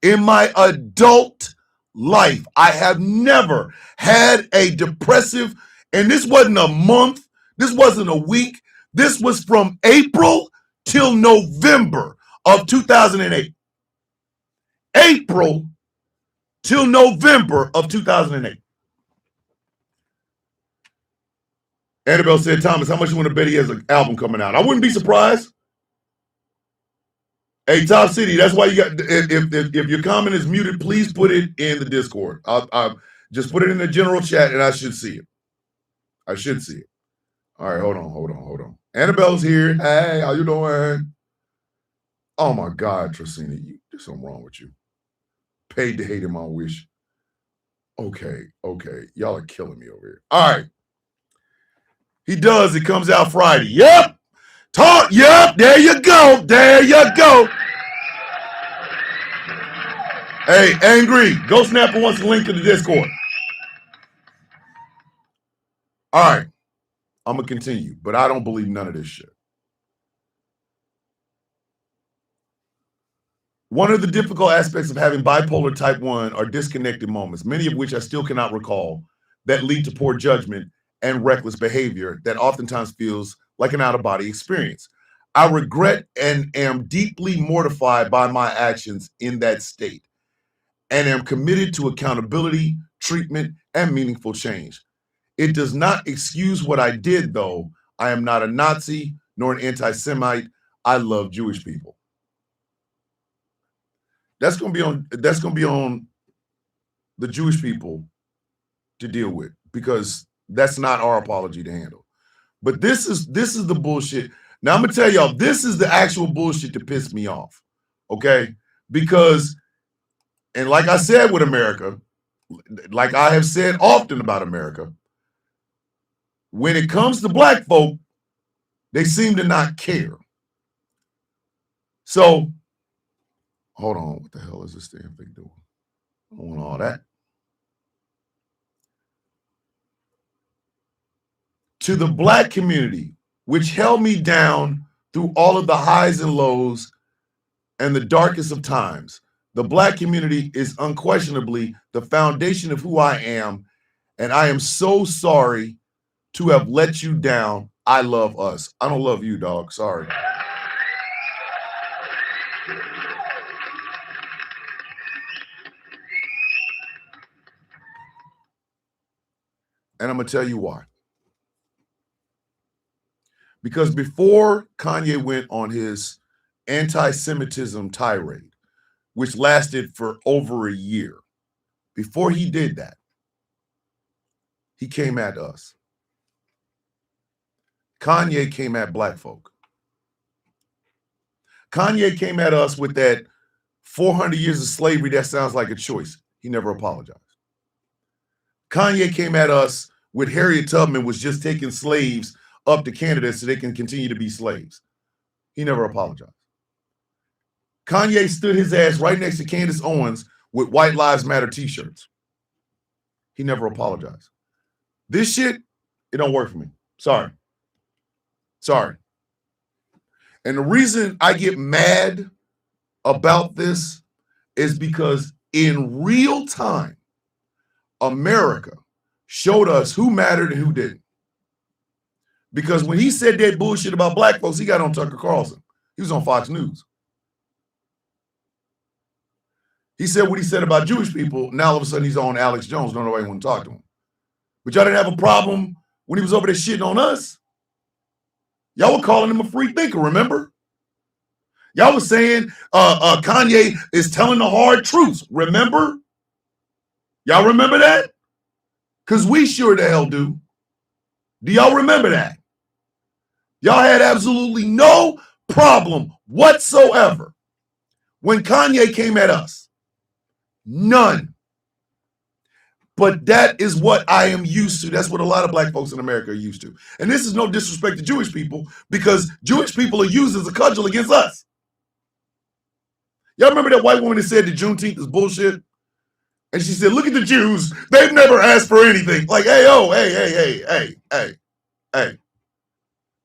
In my adult life, I have never had a depressive, and this wasn't a month. This wasn't a week. This was from April till November of 2008. April till November of 2008. Annabelle said, Thomas, how much you want to bet he has an album coming out? I wouldn't be surprised. Hey, Top City, that's why you got, if your comment is muted, please put it in the Discord. I'll just put it in the general chat and I should see it. I should see it. All right, hold on. Annabelle's here. Hey, how you doing? Oh my God, Tracina, there's something wrong with you. Paid to hate him on Wish. Okay. Y'all are killing me over here. All right. He does. It comes out Friday. Yep. Yep. There you go. Hey, Angry. Ghost Snapper wants to link to the Discord. All right. I'm going to continue, but I don't believe none of this shit. One of the difficult aspects of having bipolar type 1 are disconnected moments, many of which I still cannot recall, that lead to poor judgment and reckless behavior that oftentimes feels like an out-of-body experience. I regret and am deeply mortified by my actions in that state and am committed to accountability, treatment, and meaningful change. It does not excuse what I did, though. I am not a Nazi nor an anti-Semite. I love Jewish people. That's gonna be on the Jewish people to deal with, because that's not our apology to handle. But this is the bullshit. Now I'm gonna tell y'all, this is the actual bullshit that pissed me off. Okay? Because, and like I said with America, like I have said often about America, when it comes to black folk, they seem to not care. So, hold on. What the hell is this damn thing doing? I don't want all that. To the black community, which held me down through all of the highs and lows and the darkest of times, the black community is unquestionably the foundation of who I am, and I am so sorry to have let you down. I love us. I don't love you, dog. Sorry. And I'm going to tell you why. Because before Kanye went on his anti-Semitism tirade, which lasted for over a year, before he did that, he came at us. Kanye came at black folk. Kanye came at us with that 400 years of slavery that sounds like a choice. He never apologized. Kanye came at us with Harriet Tubman was just taking slaves up to Canada so they can continue to be slaves. He never apologized. Kanye stood his ass right next to Candace Owens with White Lives Matter t-shirts. He never apologized. This shit, it don't work for me. Sorry. And the reason I get mad about this is because in real time, America showed us who mattered and who didn't. Because when he said that bullshit about black folks, he got on Tucker Carlson. He was on Fox News. He said what he said about Jewish people. Now all of a sudden he's on Alex Jones. Nobody want to talk to him. But y'all didn't have a problem when he was over there shitting on us. Y'all were calling him a free thinker, remember? Y'all was saying Kanye is telling the hard truths, remember? Y'all remember that? Because we sure the hell do. Do y'all remember that? Y'all had absolutely no problem whatsoever when Kanye came at us. None. But that is what I am used to. That's what a lot of black folks in America are used to. And this is no disrespect to Jewish people, because Jewish people are used as a cudgel against us. Y'all remember that white woman that said that Juneteenth is bullshit? And she said, look at the Jews. They've never asked for anything. Like, hey.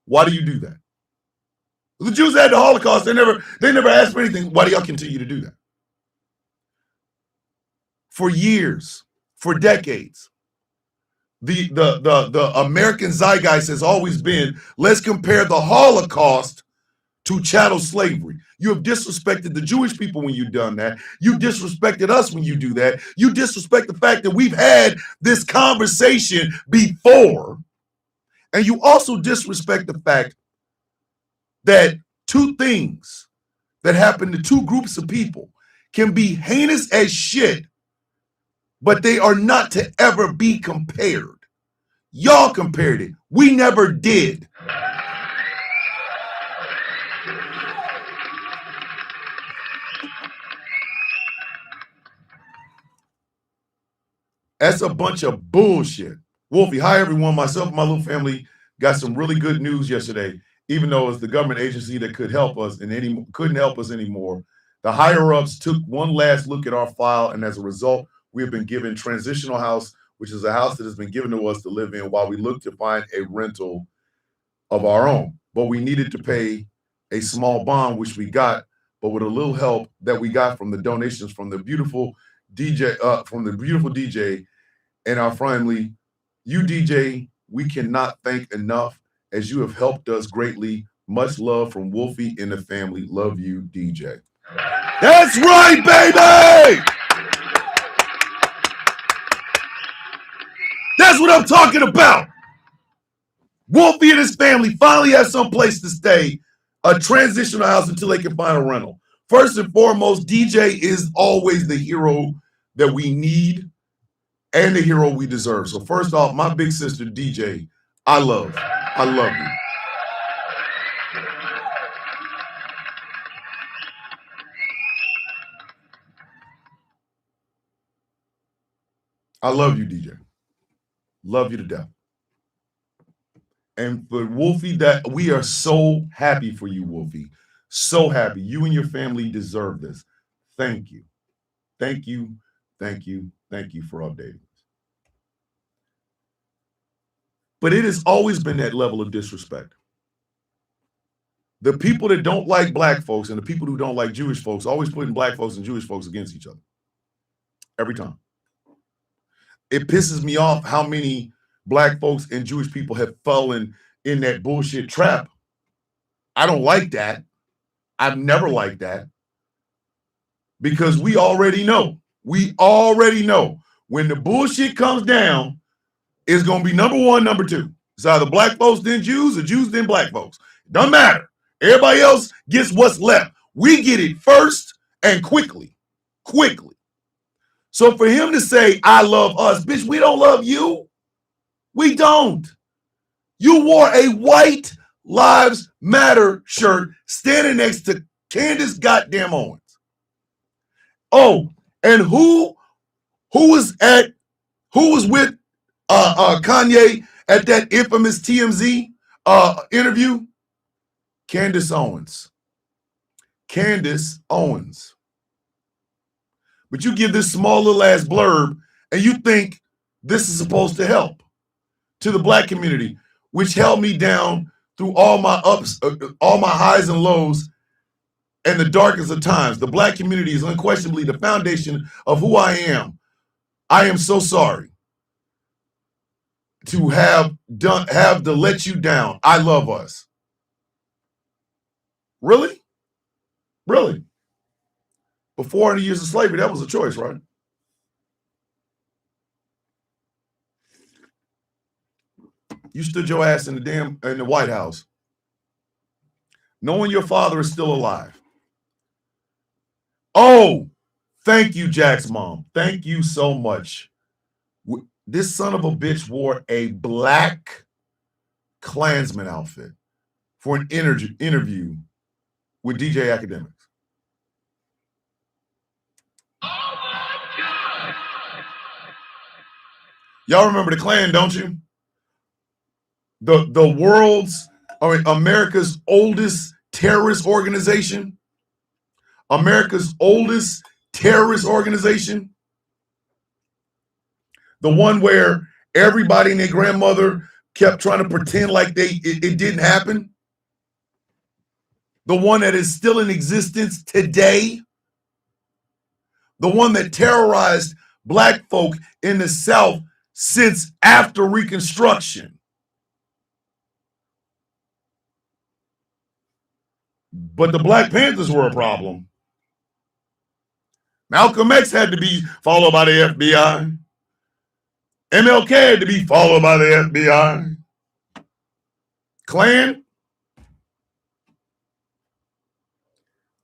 Why do you do that? The Jews had the Holocaust. They never asked for anything. Why do y'all continue to do that? For years, for decades, the American zeitgeist has always been, let's compare the Holocaust to chattel slavery. You have disrespected the Jewish people when you've done that. You disrespected us when you do that. You disrespect the fact that we've had this conversation before. And you also disrespect the fact that two things that happen to two groups of people can be heinous as shit, but they are not to ever be compared. Y'all compared it. We never did. That's a bunch of bullshit. Wolfie, hi everyone. Myself and my little family got some really good news yesterday, even though it's the government agency that could help us and couldn't help us anymore. The higher ups took one last look at our file, and as a result, we have been given transitional house, which is a house that has been given to us to live in while we look to find a rental of our own. But we needed to pay a small bond, which we got, but with a little help that we got from the donations from the beautiful DJ, and our family. You, DJ, we cannot thank enough, as you have helped us greatly. Much love from Wolfie and the family. Love you, DJ. That's right, baby! That's what I'm talking about. Wolfie and his family finally have some place to stay, a transitional house until they can find a rental. First and foremost, DJ is always the hero that we need and the hero we deserve. So first off, my big sister, DJ, I love you. I love you, DJ. Love you to death. And for Wolfie, that we are so happy for you, Wolfie. So happy. You and your family deserve this. Thank you. Thank you. Thank you. Thank you for updating us. But it has always been that level of disrespect. The people that don't like black folks and the people who don't like Jewish folks always putting black folks and Jewish folks against each other. Every time. It pisses me off how many black folks and Jewish people have fallen in that bullshit trap. I don't like that. I've never liked that. Because we already know when the bullshit comes down, it's going to be number one, number two. It's either black folks then Jews or Jews then black folks. Doesn't matter. Everybody else gets what's left. We get it first and quickly. So for him to say, I love us, bitch, we don't love you. We don't. You wore a White Lives Matter shirt standing next to Candace goddamn Owens. Oh, and who was with Kanye at that infamous TMZ interview? Candace Owens. But you give this small little ass blurb and you think this is supposed to help to the black community, which held me down through all my ups, all my highs and lows. and the darkest of times. The black community is unquestionably the foundation of who I am. I am so sorry to have to let you down. I love us. Really? Really? For 400 years of slavery, that was a choice, right? You stood your ass in the White House, knowing your father is still alive. Oh, thank you, Jack's mom. Thank you so much. This son of a bitch wore a black Klansman outfit for an interview with DJ Academics. Oh my God! Y'all remember the Klan, don't you? The world's, America's oldest terrorist organization. America's oldest terrorist organization. The one where everybody and their grandmother kept trying to pretend like it didn't happen. The one that is still in existence today. The one that terrorized black folk in the South since after Reconstruction. But the Black Panthers were a problem. Malcolm X had to be followed by the FBI. MLK had to be followed by the FBI. Klan.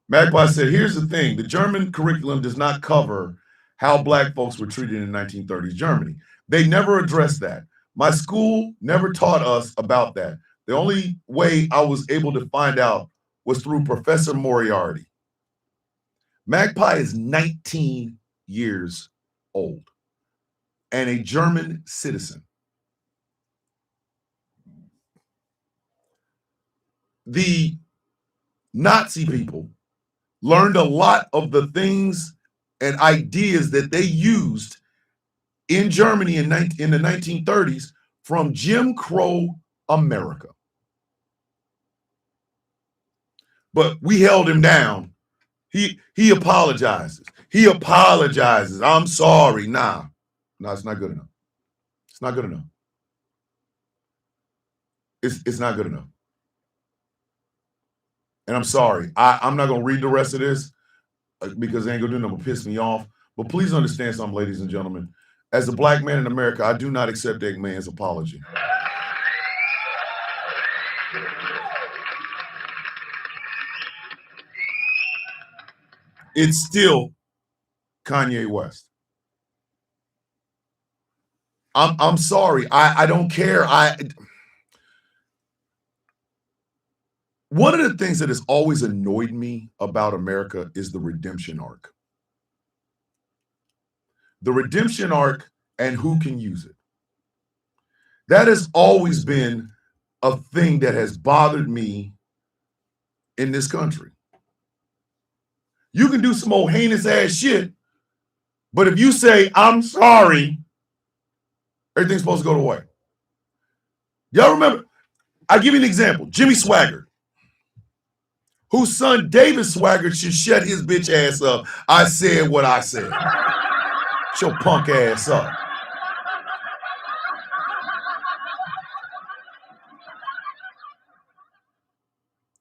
Magpie said, here's the thing. The German curriculum does not cover how black folks were treated in 1930s Germany. They never addressed that. My school never taught us about that. The only way I was able to find out was through Professor Moriarty. Magpie is 19 years old and a German citizen. The Nazi people learned a lot of the things and ideas that they used in Germany in the 1930s from Jim Crow America. But we held him down. He apologizes. He apologizes. I'm sorry. No, it's not good enough. It's not good enough. It's not good enough. And I'm sorry. I'm not going to read the rest of this because it ain't going to do nothing but piss me off. But please understand something, ladies and gentlemen. As a black man in America, I do not accept Eggman's apology. It's still Kanye West. I'm sorry. I don't care. One of the things that has always annoyed me about America is the redemption arc. The redemption arc and who can use it. That has always been a thing that has bothered me in this country. You can do some old heinous ass shit, but if you say, I'm sorry, everything's supposed to go away. Y'all remember, I'll give you an example. Jimmy Swaggart, whose son David Swaggart should shut his bitch ass up. I said what I said. Shut your punk ass up.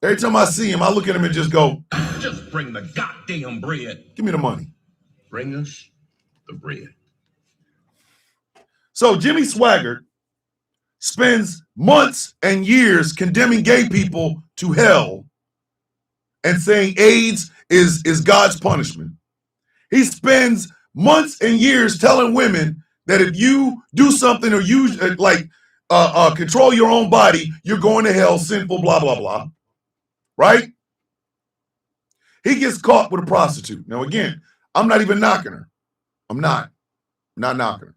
Every time I see him, I look at him and just go, just bring the goddamn bread. Give me the money. Bring us the bread. So Jimmy Swaggart spends months and years condemning gay people to hell and saying AIDS is God's punishment. He spends months and years telling women that if you do something or you control your own body, you're going to hell, sinful, blah, blah, blah. Right? He gets caught with a prostitute. Now, again, I'm not even knocking her. I'm not knocking her.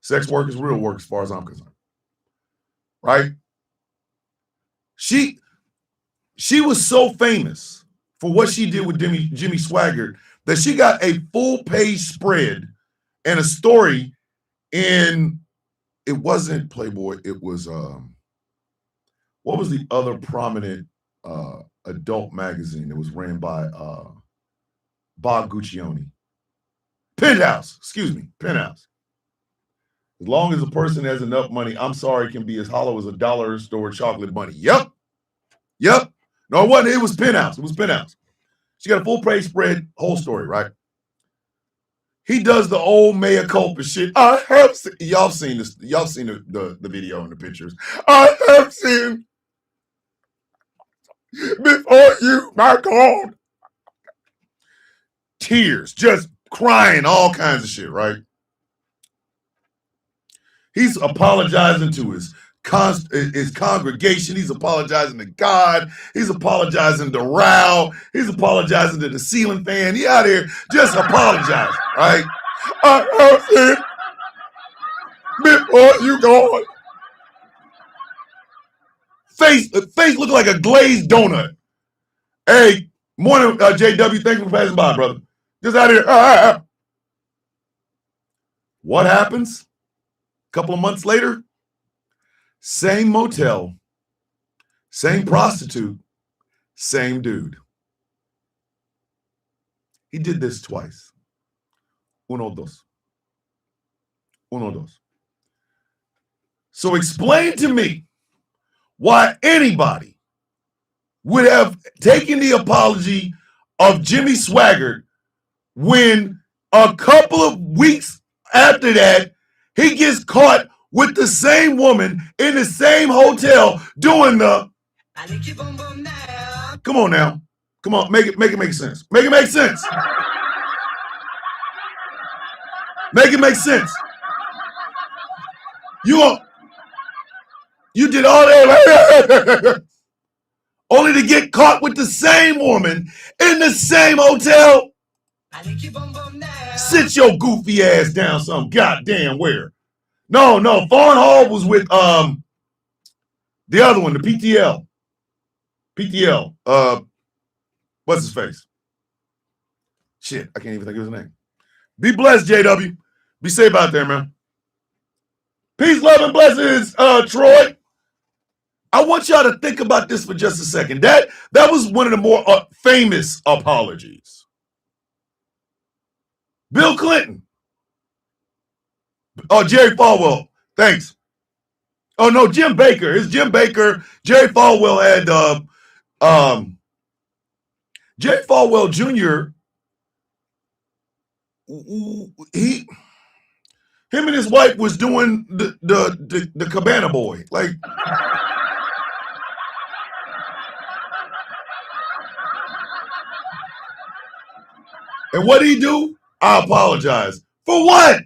Sex work is real work as far as I'm concerned. Right? She was so famous for what she did with Jimmy Swaggart that she got a full-page spread and a story in, it wasn't Playboy, it was, what was the other prominent adult magazine that was ran by Bob Guccione. Penthouse, excuse me, Penthouse. As long as a person has enough money, I'm sorry, it can be as hollow as a dollar store chocolate bunny. Yep. No, it wasn't. It was Penthouse. It was Penthouse. She got a full page spread, whole story, right? He does the old mea culpa shit. I have seen, y'all seen this. Y'all seen the video and the pictures. I have seen before you, my God. Tears, just crying, all kinds of shit, right? He's apologizing to his congregation. He's apologizing to God. He's apologizing to Rao. He's apologizing to the ceiling fan. He out here just apologizing, right? I have it before you gone. Face look like a glazed donut. Hey, morning, JW. Thanks for passing by, brother. Just out here. What happens? A couple of months later, same motel, same prostitute, same dude. He did this twice. Uno, dos. So explain to me why anybody would have taken the apology of Jimmy Swaggart when a couple of weeks after that, he gets caught with the same woman in the same hotel doing the. Come on now. Come on, make it make sense. Make it make sense. Make it make sense. You did all that only to get caught with the same woman in the same hotel. Sit your goofy ass down some goddamn where. No, Fawn Hall was with the other one, the PTL. What's his face? Shit, I can't even think of his name. Be blessed, JW. Be safe out there, man. Peace, love, and blessings, Troy. I want y'all to think about this for just a second. That was one of the more famous apologies. Bill Clinton. Oh, Jerry Falwell. Thanks. Oh, no, Jim Baker. It's Jim Baker. Jerry Falwell had Jerry Falwell Jr. Him and his wife was doing the Cabana Boy. Like, and what did he do? I apologize. For what?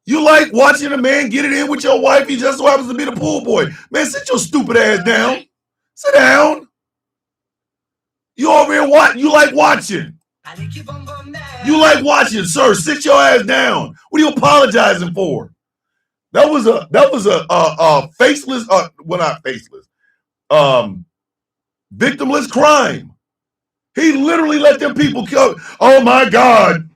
You like watching a man get it in with your wife? He just so happens to be the pool boy. Man, sit your stupid ass down. Sit down. You over here you like watching. You like watching, sir. Sit your ass down. What are you apologizing for? That was a faceless, well, not faceless, victimless crime. He literally let them people kill. Oh my God.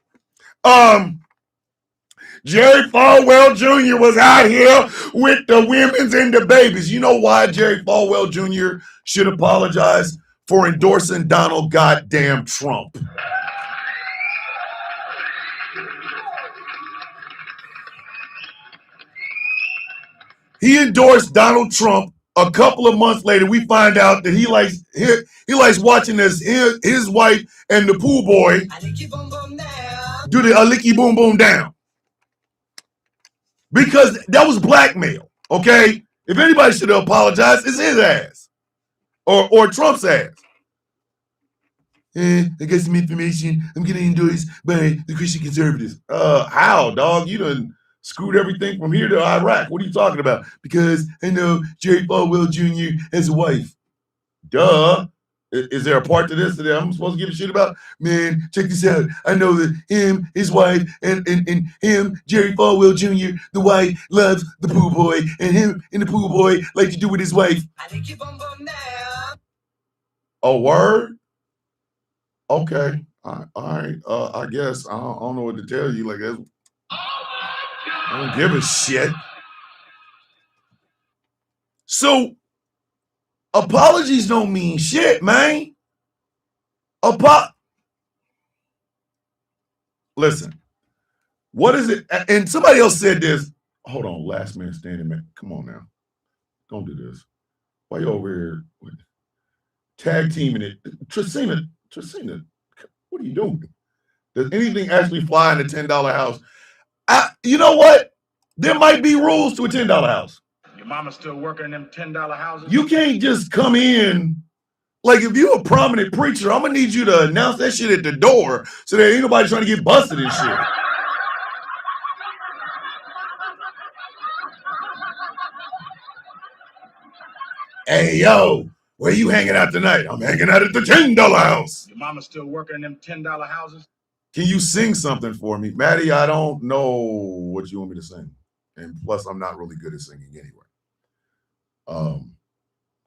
Jerry Falwell Jr. was out here with the women's and the babies. You know why Jerry Falwell Jr. should apologize? For endorsing Donald goddamn Trump. He endorsed Donald Trump. A couple of months later, we find out that he likes watching his wife and the pool boy do the alicky boom boom down. Because that was blackmail, okay? If anybody should have apologized, it's his ass. Or Trump's ass. I got some information. I'm getting endorsed by the Christian conservatives. How, dog? You done screwed everything from here to Iraq. What are you talking about? Because I know Jerry Falwell Jr. has a wife. Duh. Is there a part to this that I'm supposed to give a shit about? Man, check this out. I know that him, his wife, and him, Jerry Falwell Jr., the wife, loves the pool boy, and him and the pool boy like to do with his wife. A word? Okay. All right. I guess I don't know what to tell you. Like, I don't give a shit. So Apologies don't mean shit, man. Listen, what is it? And somebody else said this. Hold on, last man standing, man. Come on now. Don't do this. Why you over here tag teaming it? Tracina, what are you doing? Does anything actually fly in a $10 house? You know what? There might be rules to a $10 house. Your mama still working in them $10 houses? You can't just come in. Like, if you're a prominent preacher, I'm going to need you to announce that shit at the door so that ain't nobody trying to get busted and shit. Hey, yo, where you hanging out tonight? I'm hanging out at the $10 house. Your mama still working in them $10 houses? Can you sing something for me? Maddie, I don't know what you want me to sing. And plus, I'm not really good at singing anyway.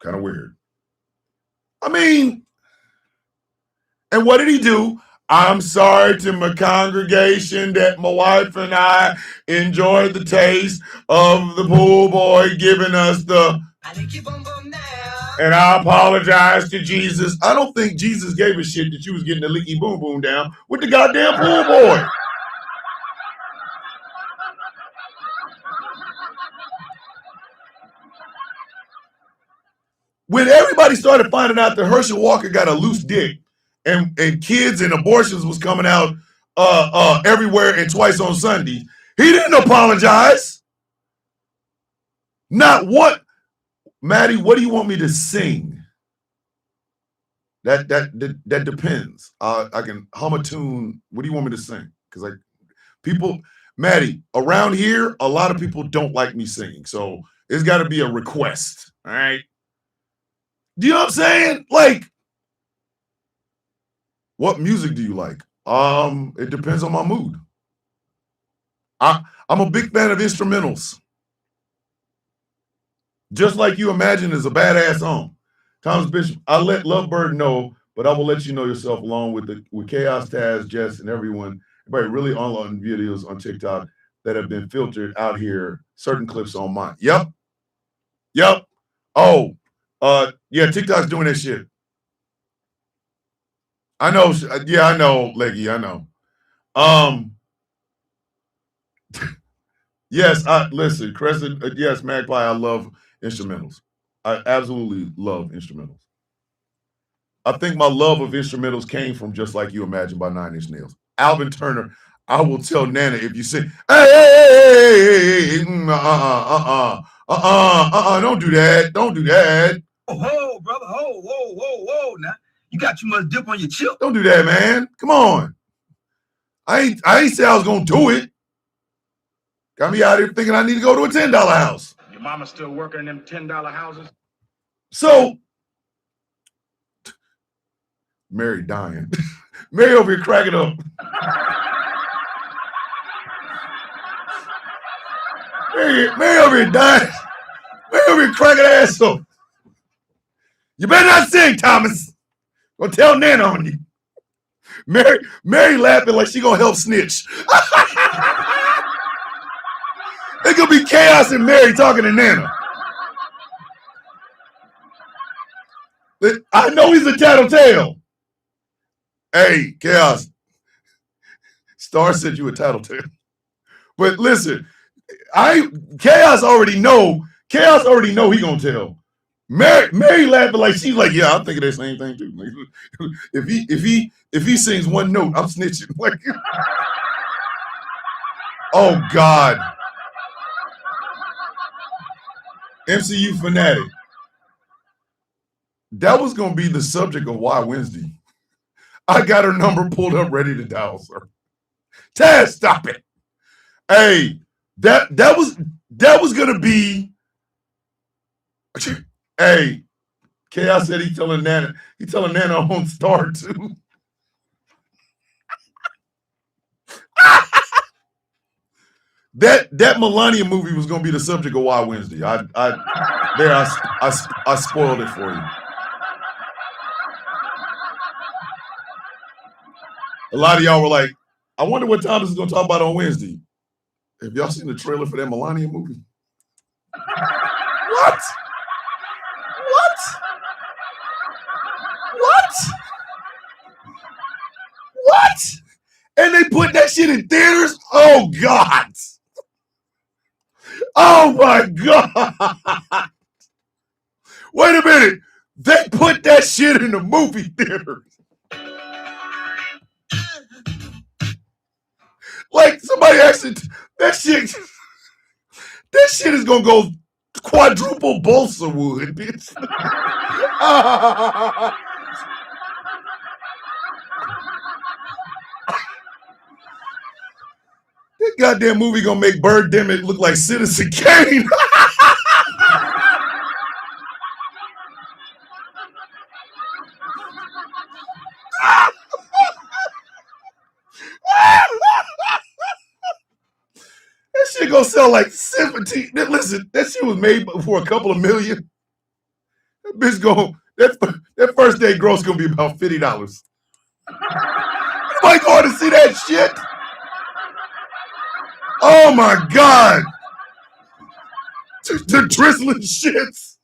Kind of weird. I mean, and what did he do? I'm sorry to my congregation that my wife and I enjoyed the taste of the pool boy giving us the... And I apologize to Jesus. I don't think Jesus gave a shit that you was getting the leaky boom boom down with the goddamn pool boy. When everybody started finding out that Herschel Walker got a loose dick and kids and abortions was coming out everywhere and twice on Sunday, he didn't apologize. Not what. Maddie, what do you want me to sing? That depends. I can hum a tune. What do you want me to sing? Because Maddie, around here, a lot of people don't like me singing. So it's got to be a request. All right. Do you know what I'm saying? Like, what music do you like? It depends on my mood. I'm a big fan of instrumentals. Just Like You Imagine is a badass song. Thomas Bishop, I let Lovebird know, but I will let you know yourself along with Chaos, Taz, Jess, and everybody really online videos on TikTok that have been filtered out here. Certain clips on mine. Yep. Oh, yeah, TikTok's doing that shit. I know. Yeah, I know, Leggy. I know. Yes, listen, Crescent. Yes, Magpie. I love instrumentals. I absolutely love instrumentals. I think my love of instrumentals came from Just Like You Imagine by Nine Inch Nails. Alvin Turner. I will tell Nana if you say, hey, don't do that. Don't do that. Oh, brother, whoa. Now you got too much dip on your chip. Don't do that, man. Come on. I ain't say I was gonna do it. Got me out here thinking I need to go to a $10 house. Your mama still working in them $10 houses? So, Mary dying. Mary over here cracking up. Mary over here dying. Mary over here cracking ass up. You better not sing, Thomas. Gonna tell Nana on you. Mary laughing like she gonna help snitch. It could be Chaos and Mary talking to Nana. I know he's a tattletale. Hey, Chaos. Star said you a tattletale. But listen, Chaos already know he gonna tell. Mary laughing like she's like, yeah, I'm thinking that same thing too. If he sings one note, I'm snitching. Like, oh God. MCU fanatic. That was gonna be the subject of Why Wednesday. I got her number pulled up, ready to dial, sir. Taz, stop it. Hey, that was gonna be. Hey, Chaos said he telling Nana on Star too. That Melania movie was gonna be the subject of Why Wednesday. I spoiled it for you. A lot of y'all were like, I wonder what Thomas is gonna talk about on Wednesday. Have y'all seen the trailer for that Melania movie? What? What? What? And they put that shit in theaters? Oh, God. Oh, my God. Wait a minute. They put that shit in the movie theaters. Like somebody actually, that shit is gonna go quadruple balsa wood, bitch. That goddamn movie gonna make Birdemic look like Citizen Kane. That shit gonna sell like 17. Listen, that shit was made for a couple of million. That bitch that first day gross gonna be about $50. Anybody going to see that shit? Oh my God. The drizzling shits.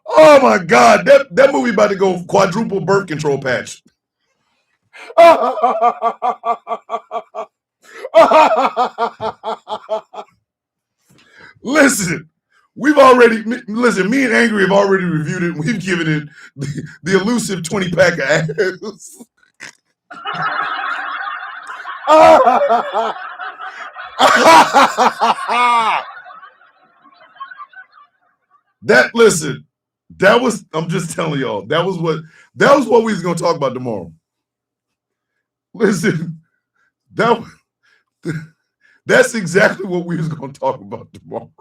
Oh my God. That movie about to go quadruple birth control patch. Listen, me and Angry have already reviewed it. We've given it the elusive 20-pack of ass. I'm just telling y'all, that was what we was gonna talk about tomorrow. Listen, that's exactly what we was gonna talk about tomorrow.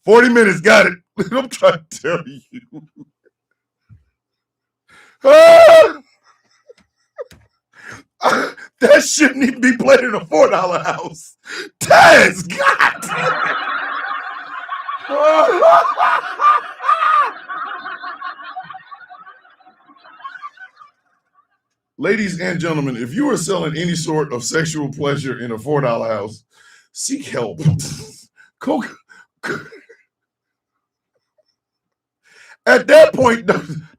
40 minutes, got it. I'm trying to tell you. That shit need to be played in a $4 house. Taz, God. Ladies and gentlemen, if you are selling any sort of sexual pleasure in a $4 house, seek help. At that point,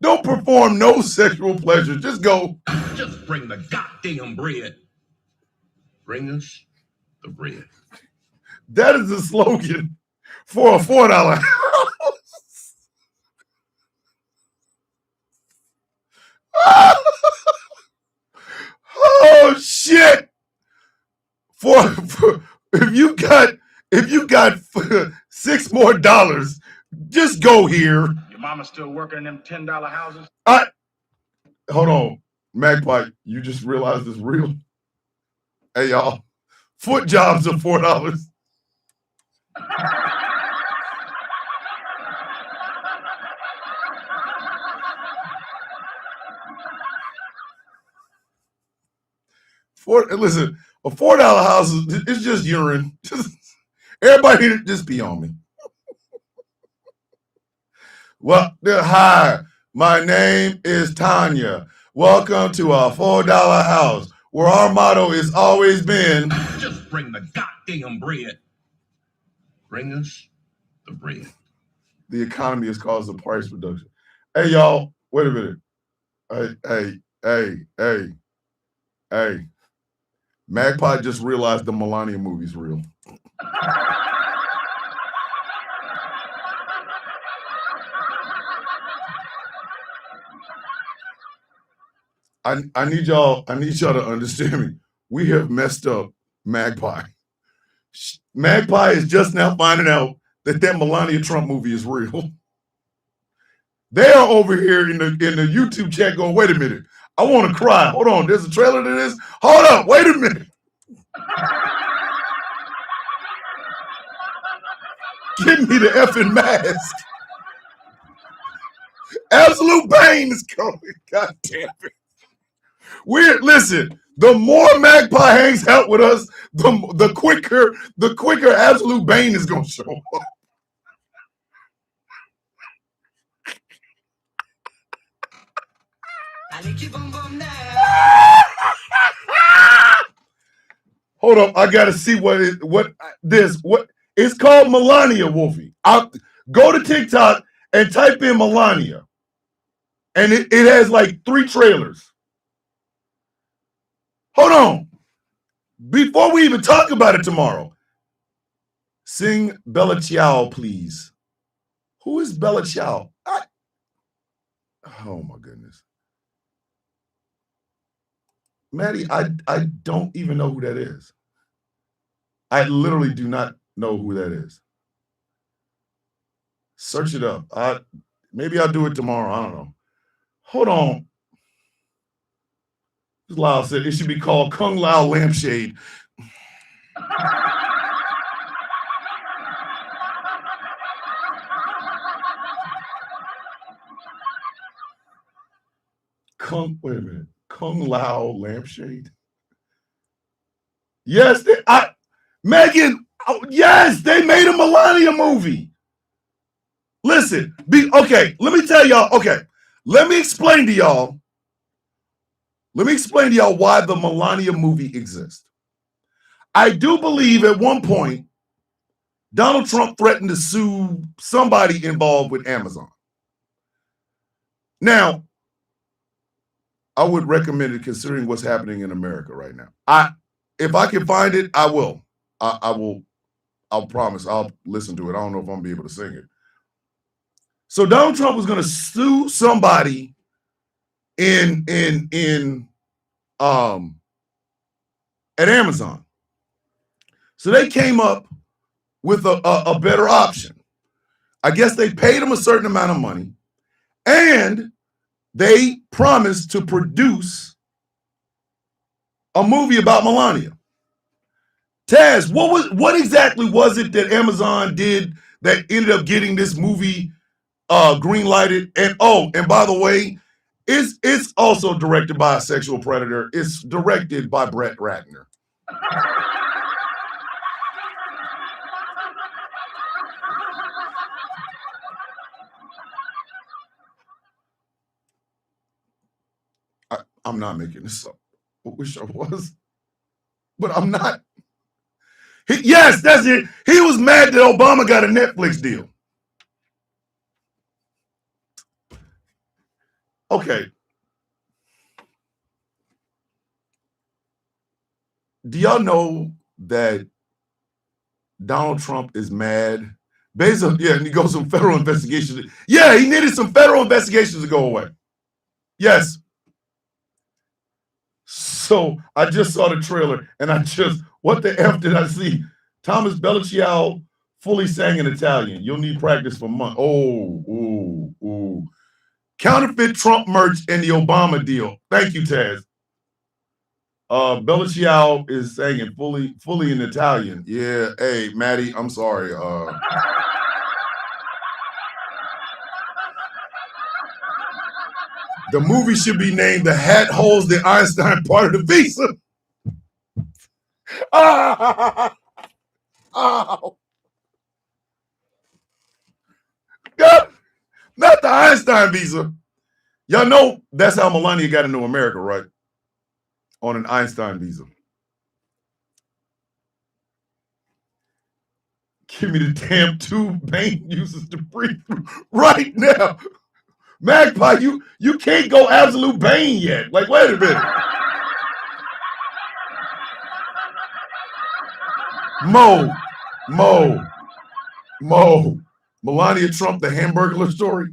don't perform no sexual pleasure. Just go. Just bring the goddamn bread. Bring us the bread. That is the slogan for a $4 house. Oh shit! For if you got $6 more, just go here. Your mama still working in them $10 houses? Hold on, Magpie. You just realized it's real. Hey y'all, foot jobs are $4. Listen, a $4 house is just urine. Everybody just pee on me. Well, hi, my name is Tanya. Welcome to our $4 house, where our motto has always been, just bring the goddamn bread. Bring us the bread. The economy has caused a price reduction. Hey, y'all, wait a minute. Hey. Magpie just realized the Melania movie's real. I need y'all to understand me. We have messed up Magpie. Magpie is just now finding out that Melania Trump movie is real. They are over here in the YouTube chat going, wait a minute. I want to cry. Hold on. There's a trailer to this. Hold up. Wait a minute. Give me the effing mask. Absolute Bane is coming. God damn it. Listen, the more Magpie hangs out with us, the quicker Absolute Bane is going to show up. Hold up, I gotta see what it's called. Melania, Wolfie. Go to TikTok and type in Melania. And it has like 3 trailers. Hold on. Before we even talk about it tomorrow, sing Bella Ciao, please. Who is Bella Ciao? Oh, my goodness. Maddie, I don't even know who that is. I literally do not know who that is. Search it up. Maybe I'll do it tomorrow. I don't know. Hold on. Lyle said it should be called Kung Lao Lampshade. Wait a minute. Kung Lao Lampshade. Yes, Megan. Oh, yes, they made a Melania movie. Listen, okay. Let me tell y'all. Okay, let me explain to y'all. Why the Melania movie exists. I do believe at one point Donald Trump threatened to sue somebody involved with Amazon. Now, I would recommend it considering what's happening in America right now. If I can find it, I will. I'll promise. I'll listen to it. I don't know if I'm gonna be able to sing it. So Donald Trump was going to sue somebody at Amazon. So they came up with a better option. I guess they paid him a certain amount of money, and they promised to produce a movie about Melania. Taz, what exactly was it that Amazon did that ended up getting this movie green lighted? And by the way, it's also directed by a sexual predator. It's directed by Brett Ratner. I'm not making this up. I wish I was, but I'm not. Yes, that's it. He was mad that Obama got a Netflix deal. Okay. Do y'all know that Donald Trump is mad? Basically, and he goes some federal investigations. Yeah, he needed some federal investigations to go away. Yes. So I just saw the trailer, and what the F did I see? Thomas Bella Ciao fully sang in Italian. You'll need practice for months. Ooh. Counterfeit Trump merch and the Obama deal. Thank you, Taz. Bella Ciao is singing fully in Italian. Yeah, hey, Maddie, I'm sorry. The movie should be named The Hat Holds the Einstein Part of the Visa. God, not the Einstein visa. Y'all know that's how Melania got into America, right? On an Einstein visa. Give me the damn tube Bane uses to breathe right now. Magpie, you can't go absolute Bane yet. Like, wait a minute. Mo. Melania Trump, the Hamburglar story.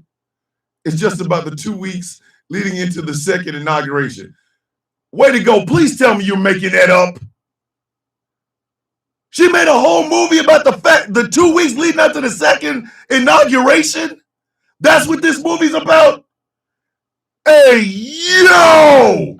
It's just about the 2 weeks leading into the second inauguration. Way to go. Please tell me you're making that up. She made a whole movie about the 2 weeks leading up to the second inauguration. That's what this movie's about. Hey, yo!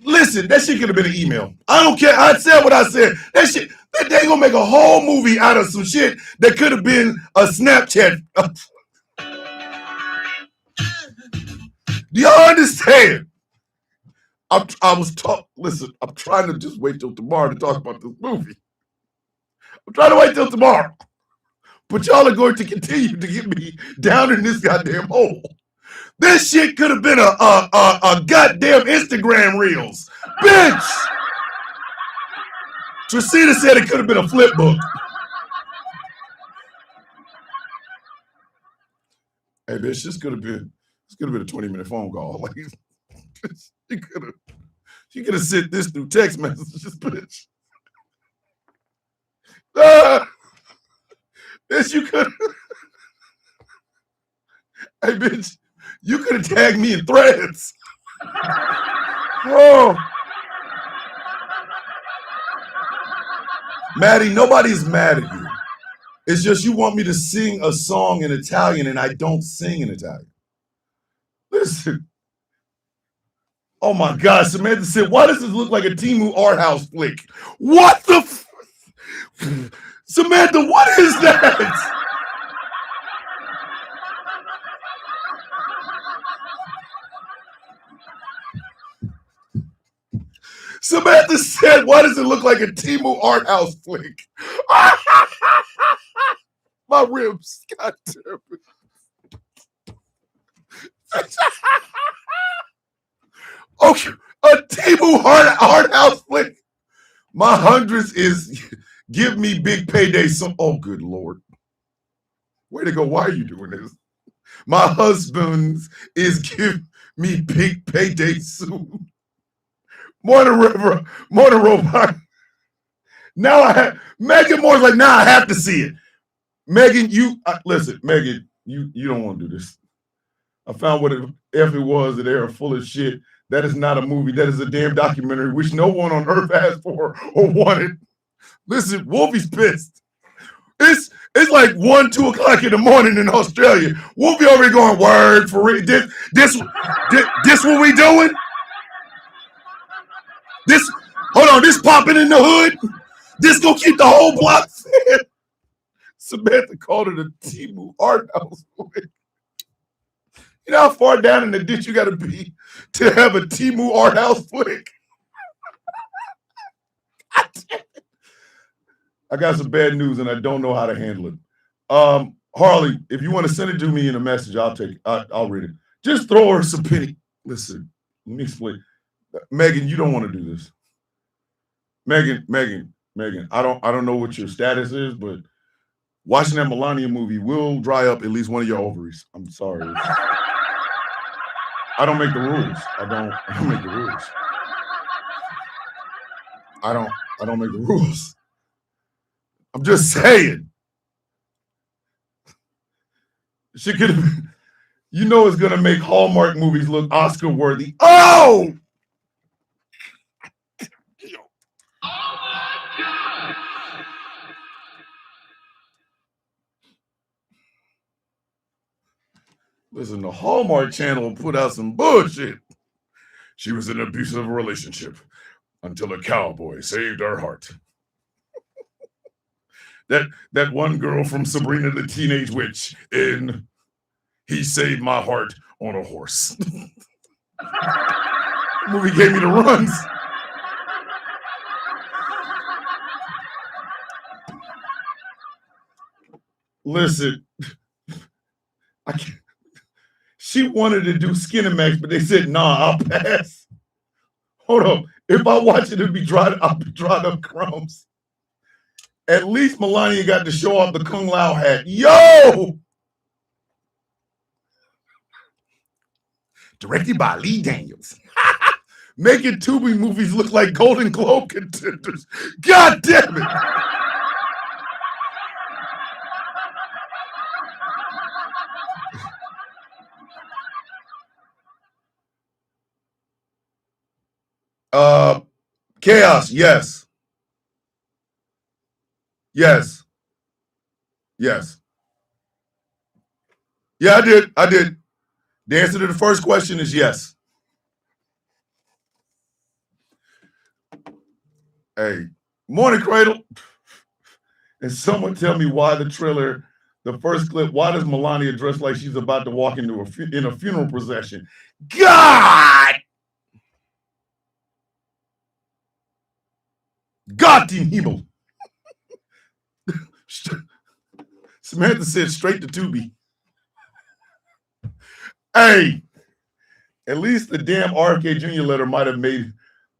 Listen, that shit could have been an email. I don't care. I said what I said. That shit, they gonna make a whole movie out of some shit that could have been a Snapchat. Do y'all understand? Listen, I'm trying to just wait till tomorrow to talk about this movie. I'm trying to wait till tomorrow. But y'all are going to continue to get me down in this goddamn hole. This shit could have been a goddamn Instagram Reels. Bitch! Tresita said it could have been a flip book. Hey, bitch, this could have been a 20-minute phone call. Like, you could have sent this through text messages, bitch. Bitch, you could. Hey, bitch, you could have tagged me in threads. Oh, Maddie, nobody's mad at you. It's just you want me to sing a song in Italian, and I don't sing in Italian. Listen. Oh my God, Samantha said, why does this look like a Temu art house flick? What the Samantha, what is that? Samantha said, why does it look like a Temu art house flick? My ribs, God damn it. Okay, a Temu art house flick. My hundreds is give me big payday. Oh, good Lord. Way to go. Why are you doing this? My husband's is give me big payday soon. Morning River, Morning Robot. Now I have, Megan Moore's like, now I have to see it. Megan, listen, Megan, you don't want to do this. I found what if it was that they are full of shit. That is not a movie. That is a damn documentary, which no one on earth asked for or wanted. Listen, Wolfie's pissed. It's like 1, 2 o'clock in the morning in Australia. Wolfie already going, word for real. This what we doing? Hold on, this popping in the hood? This gonna keep the whole block fed? Samantha called it a Temu art house. You know how far down in the ditch you gotta be to have a Temu art house flick? I got some bad news and I don't know how to handle it. Harley, if you want to send it to me in a message, I'll read it. Just throw her some penny. Listen, let me explain. Megan, you don't want to do this. Megan, I don't know what your status is, but watching that Melania movie will dry up at least one of your ovaries. I'm sorry. I don't make the rules. I don't make the rules. I don't make the rules. I'm just saying. She could have, it's gonna make Hallmark movies look Oscar worthy. Oh! Listen, the Hallmark Channel put out some bullshit. She was in an abusive relationship until a cowboy saved her heart. That one girl from Sabrina the Teenage Witch in He Saved My Heart on a Horse. Movie gave me the runs. Listen, I can't. She wanted to do Skinemax, but they said, nah, I'll pass. Hold up. If I watch it, I'll be dried up crumbs. At least Melania got to show off the Kung Lao hat. Yo! Directed by Lee Daniels. Making Tubi movies look like Golden Globe contenders. God damn it! Chaos, yes. Yes. Yes. Yeah, I did. The answer to the first question is yes. Hey, Morning Cradle. And someone tell me why the trailer, the first clip, why does Melania dress like she's about to walk into a funeral procession? God! God in Himmel. Samantha said straight to Tubi. Hey, At least the damn RFK Jr. letter might have made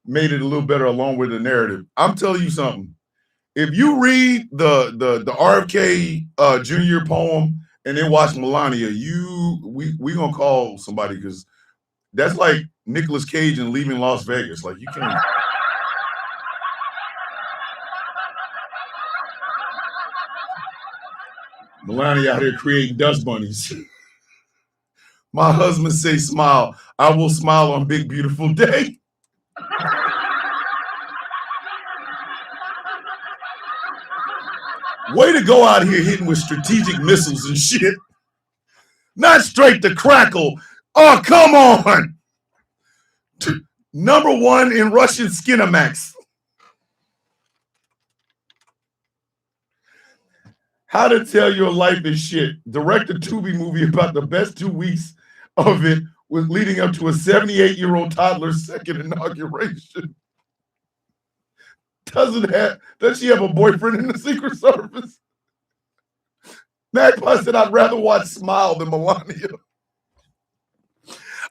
it a little better along with the narrative. I'm telling you something. If you read the RFK Jr. poem and then watch Melania, we gonna call somebody, because that's like Nicolas Cage and Leaving Las Vegas. Like, you can't. Melania out here creating dust bunnies. My husband say smile. I will smile on big beautiful day. Way to go out here hitting with strategic missiles and shit. Not straight to crackle. Oh, come on. Number 1 in Russian Skinamax. How to Tell Your Life is Shit. Direct a Tubi movie about the best 2 weeks of it was leading up to a 78-year-old toddler's second inauguration. Does she have a boyfriend in the Secret Service? Magpie said, I'd rather watch Smile than Melania.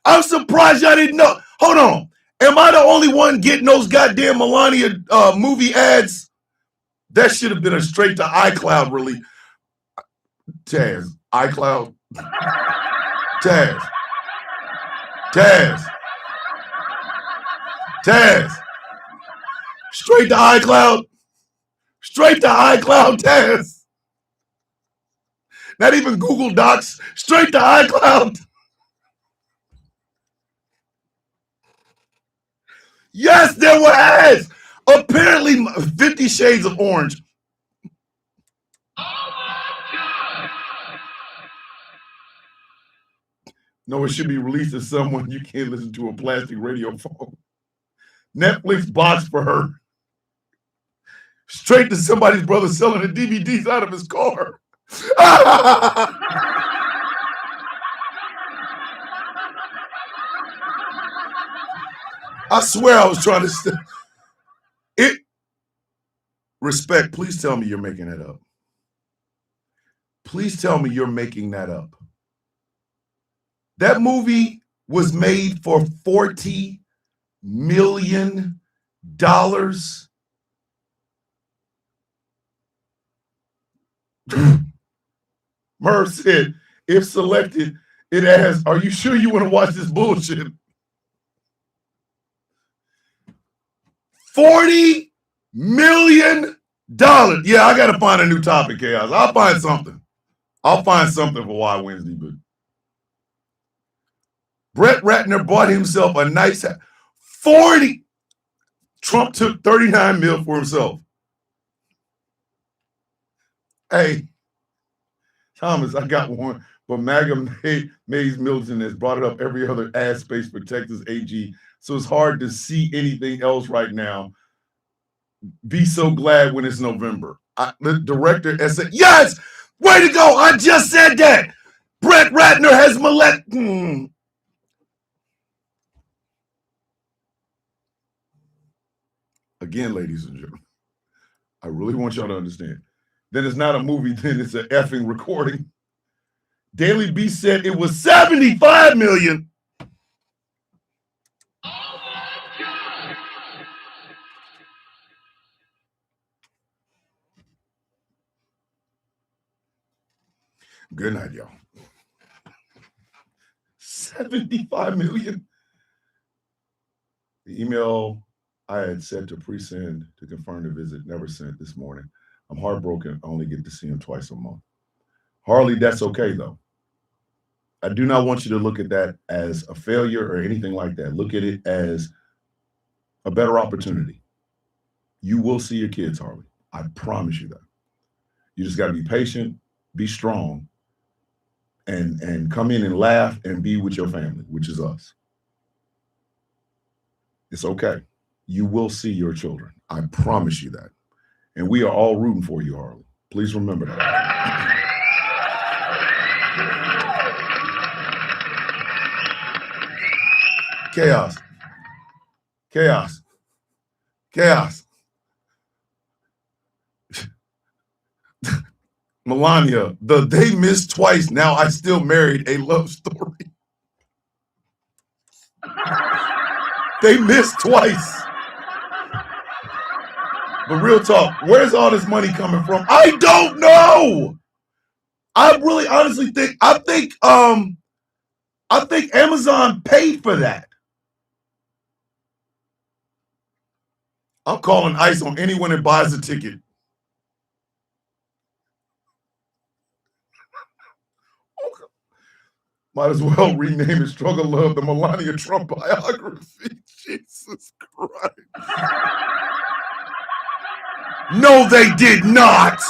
I'm surprised y'all didn't know. Hold on. Am I the only one getting those goddamn Melania movie ads? That should have been a straight to iCloud release. Taz. iCloud. Taz. Straight to iCloud. Straight to iCloud, Taz. Not even Google Docs. Straight to iCloud. Yes, there were ads. Apparently, 50 Shades of Orange. No, it should be released to someone you can't listen to a plastic radio phone. Netflix box for her. Straight to somebody's brother selling the DVDs out of his car. I swear I was trying to say it. Respect, please tell me you're making that up. Please tell me you're making that up. That movie was made for $40 million. Merv said, if selected, it asks, are you sure you want to watch this bullshit? $40 million. Yeah, I got to find a new topic, Chaos. I'll find something. I'll find something for Why Wednesday, but Brett Ratner bought himself a nice 40. Trump took 39 mil for himself. Hey, Thomas, I got one, but MAGA Mays Milton has brought it up every other ad space for Texas AG, so it's hard to see anything else right now. Be so glad when it's November. The director has said, yes, way to go. I just said that. Brett Ratner has molested. Again, ladies and gentlemen, I really want y'all to understand. Then it's not a movie, then it's an effing recording. Daily Beast said it was 75 million. Good night, y'all. 75 million. The email I had said to pre-send to confirm the visit never sent this morning. I'm heartbroken. I only get to see him twice a month. Harley, that's okay, though. I do not want you to look at that as a failure or anything like that. Look at it as a better opportunity. You will see your kids, Harley. I promise you that. You just got to be patient, be strong, and come in and laugh and be with your family, which is us. It's okay. You will see your children. I promise you that. And we are all rooting for you, Harley. Please remember that. Chaos. Chaos. Chaos. Melania, they missed twice. Now I still married a love story. They missed twice. But real talk, where's all this money coming from? I don't know. I really honestly think I think Amazon paid for that. I'm calling ICE on anyone that buys a ticket. Might as well rename it Struggle Love, the Melania Trump biography. Jesus Christ. No, they did not.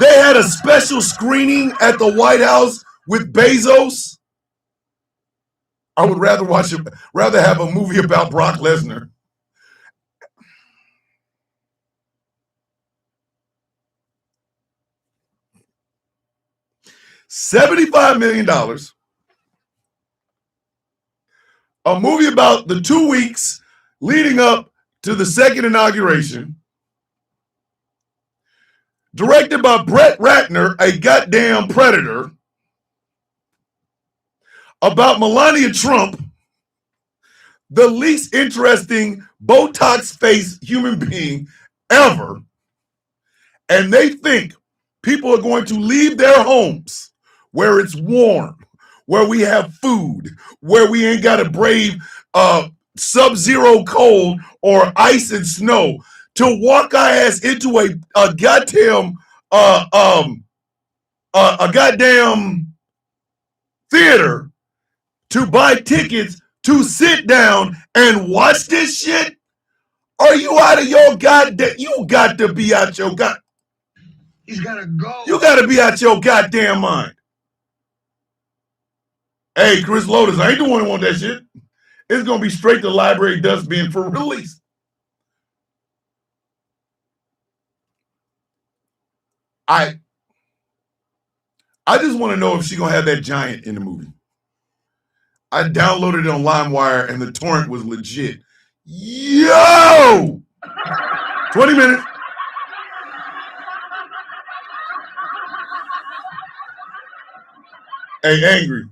They had a special screening at the White House with Bezos. I would rather have a movie about Brock Lesnar. $75 million. A movie about the 2 weeks leading up to the second inauguration. Directed by Brett Ratner, a goddamn predator. About Melania Trump, the least interesting Botox face human being ever. And they think people are going to leave their homes where it's warm, where we have food, where we ain't got to brave sub-zero cold or ice and snow to walk our ass into a goddamn theater to buy tickets to sit down and watch this shit? Are you out of your goddamn? You got to be out your god. He's gotta go. You got to be out your goddamn mind. Hey, Chris Lotus, I ain't the one who want that shit. It's gonna be straight to library dustbin for release. I just want to know if she's gonna have that giant in the movie. I downloaded it on LimeWire and the torrent was legit. Yo! 20 minutes. Hey, Angry.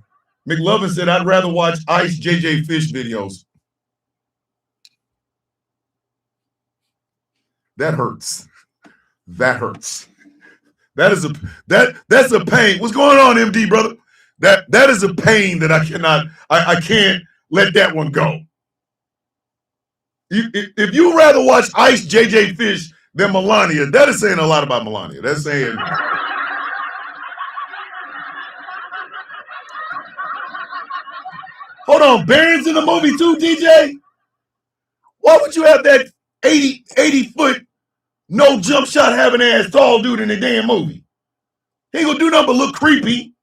McLovin said, I'd rather watch Ice JJ Fish videos. That hurts. That hurts. That's a pain. What's going on, MD, brother? That is a pain that I can't let that one go. If you rather watch Ice JJ Fish than Melania, that is saying a lot about Melania. That's saying hold on, Barron's in the movie too, DJ? Why would you have that 80 foot no jump shot having ass tall dude in the damn movie? He ain't gonna do nothing but look creepy.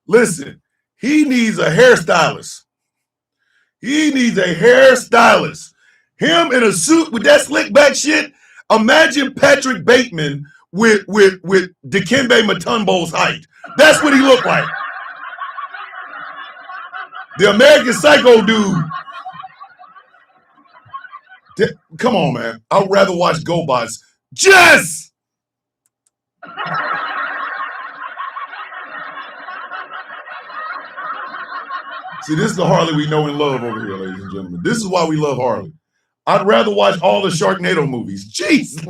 Listen, he needs a hairstylist. He needs a hairstylist. Him in a suit with that slick back shit. Imagine Patrick Bateman with Dikembe Mutombo's height. That's what he looked like. The American Psycho dude. Come on, man. I'd rather watch GoBots. Jess! See, this is the Harley we know and love over here, ladies and gentlemen. This is why we love Harley. I'd rather watch all the Sharknado movies. Jeez.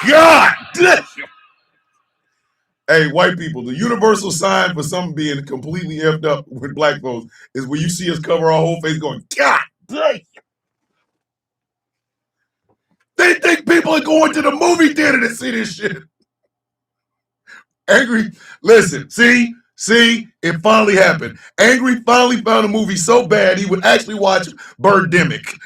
God damn. Hey, white people, the universal sign for something being completely effed up with black folks is when you see us cover our whole face going, God damn. They think people are going to the movie theater to see this shit. Angry, listen, see, it finally happened. Angry finally found a movie so bad he would actually watch Birdemic.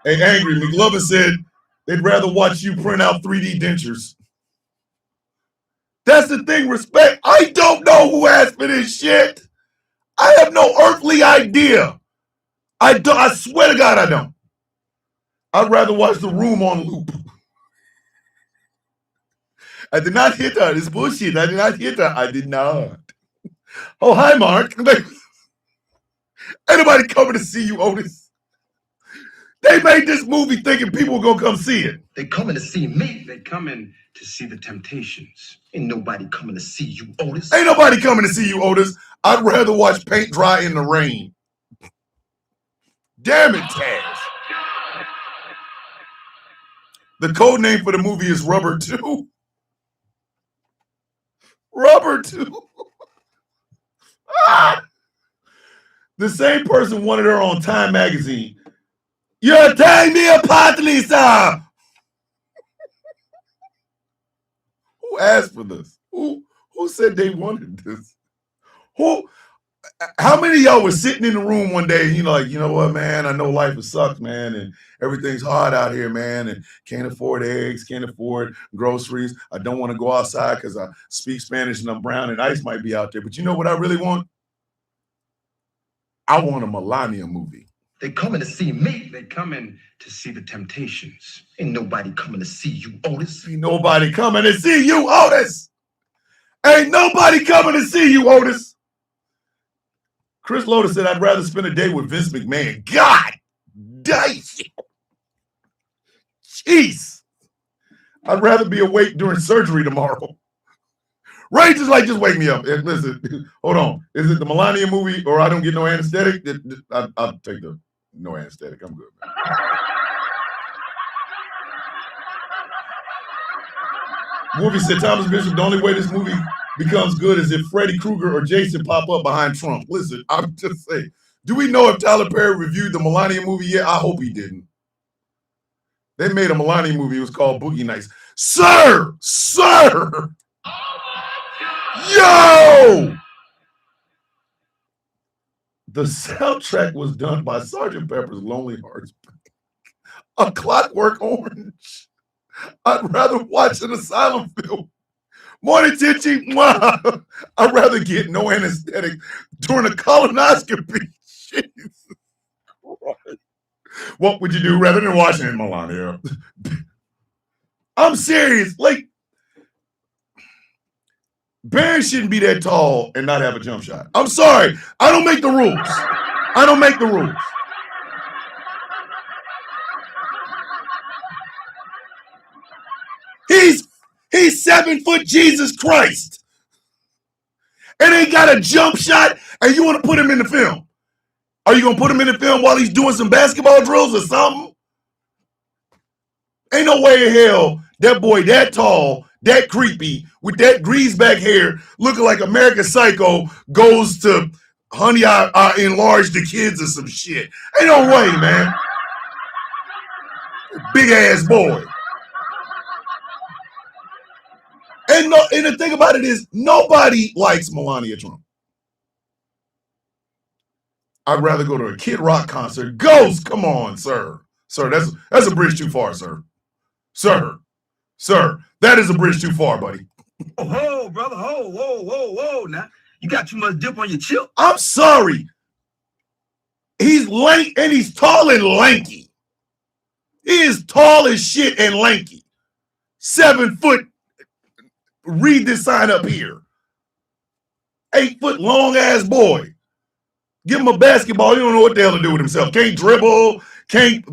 Hey, Angry, McLovin said they'd rather watch you print out 3D dentures. That's the thing, respect. I don't know who asked for this shit. I have no earthly idea. I swear to God I don't. I'd rather watch The Room on loop. I did not hit her. This bullshit. I did not hit her. I did not. Oh, hi, Mark. Anybody coming to see you, Otis? They made this movie thinking people were gonna come see it. They coming to see me. They coming to see the Temptations. Ain't nobody coming to see you, Otis. Ain't nobody coming to see you, Otis. I'd rather watch paint dry in the rain. Damn it, Taz. The code name for the movie is Rubber 2. Rubber 2. Ah! The same person wanted her on Time Magazine. You're telling me apart, Lisa. Who asked for this? Who said they wanted this? How many of y'all was sitting in the room one day and you know what, man, I know life has sucked, man, and everything's hard out here, man, and can't afford eggs, can't afford groceries. I don't want to go outside because I speak Spanish and I'm brown and ice might be out there. But you know what I really want? I want a Melania movie. They coming to see me. They coming to see the Temptations. Ain't nobody coming to see you, Otis. Ain't nobody coming to see you, Otis. Ain't nobody coming to see you, Otis. Chris Lotus said, I'd rather spend a day with Vince McMahon. God damn. Jeez. I'd rather be awake during surgery tomorrow. Ray just just wake me up. And listen, hold on. Is it the Melania movie or I don't get no anesthetic? I'll take the no anesthetic. I'm good, man. Movie said Thomas Bishop, the only way this movie becomes good is if Freddy Krueger or Jason pop up behind Trump. Listen, I'm just saying. Do we know if Tyler Perry reviewed the Melania movie yet? I hope he didn't. They made a Melania movie. It was called Boogie Nights. Sir! Yo! The soundtrack was done by Sgt. Pepper's Lonely Hearts. A Clockwork Orange. I'd rather watch an asylum film. Morning, Titchy. I'd rather get no anesthetic during a colonoscopy. Jesus Christ. What would you do rather than watching it, Melania? I'm serious. Barry shouldn't be that tall and not have a jump shot. I'm sorry. I don't make the rules. He's 7 foot Jesus Christ. And ain't got a jump shot, and you want to put him in the film. Are you going to put him in the film while he's doing some basketball drills or something? Ain't no way in hell that boy that tall, that creepy, with that greased back hair, looking like American Psycho, goes to Honey, I enlarged the kids or some shit. Ain't no way, man. Big ass boy. And the thing about it is, nobody likes Melania Trump. I'd rather go to a Kid Rock concert. Ghost, come on, sir. Sir, that's a bridge too far, sir. Sir, that is a bridge too far, buddy. Oh, brother. Whoa. Now, you got too much dip on your chip. I'm sorry. He's lank and he's tall and lanky. He is tall as shit and lanky. 7 foot. Read this sign up here. 8 foot long ass boy. Give him a basketball. You don't know what the hell to do with himself. Can't dribble. Can't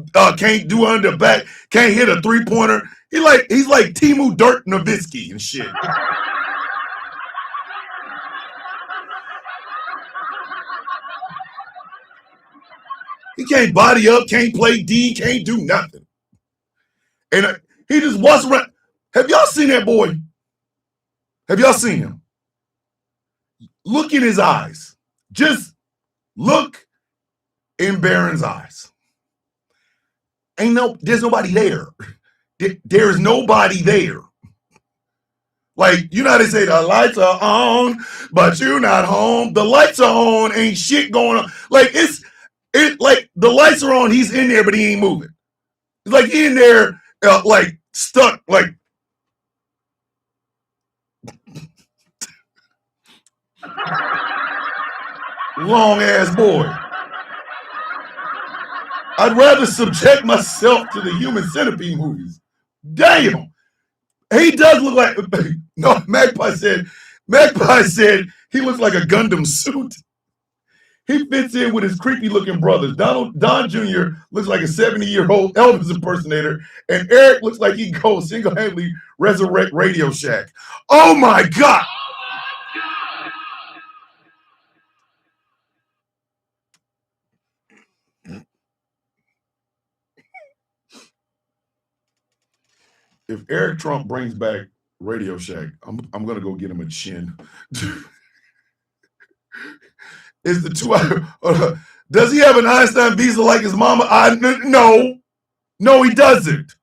do under back. Can't hit a 3-pointer. He's like Timu Dirk Nowitzki and shit. He can't body up. Can't play D. Can't do nothing. And he just walks around. Have y'all seen that boy? Have y'all seen him? Look in his eyes. Just look in Barron's eyes. There's nobody there. There's nobody there. Like, you know how they say the lights are on, but you're not home. The lights are on, ain't shit going on. Like, like the lights are on, he's in there, but he ain't moving. It's like he in there, like stuck, like. Long ass boy. I'd rather subject myself to the Human Centipede movies. Damn. He does look like, no, Magpie said he looks like a Gundam suit. He fits in with his creepy looking brothers. Don Jr. looks like a 70-year-old Elvis impersonator, and Eric looks like he goes single-handedly resurrect Radio Shack. Oh my God! If Eric Trump brings back Radio Shack, I'm gonna go get him a chin. Is the 2 hour? Does he have an Einstein visa like his mama? No, he doesn't.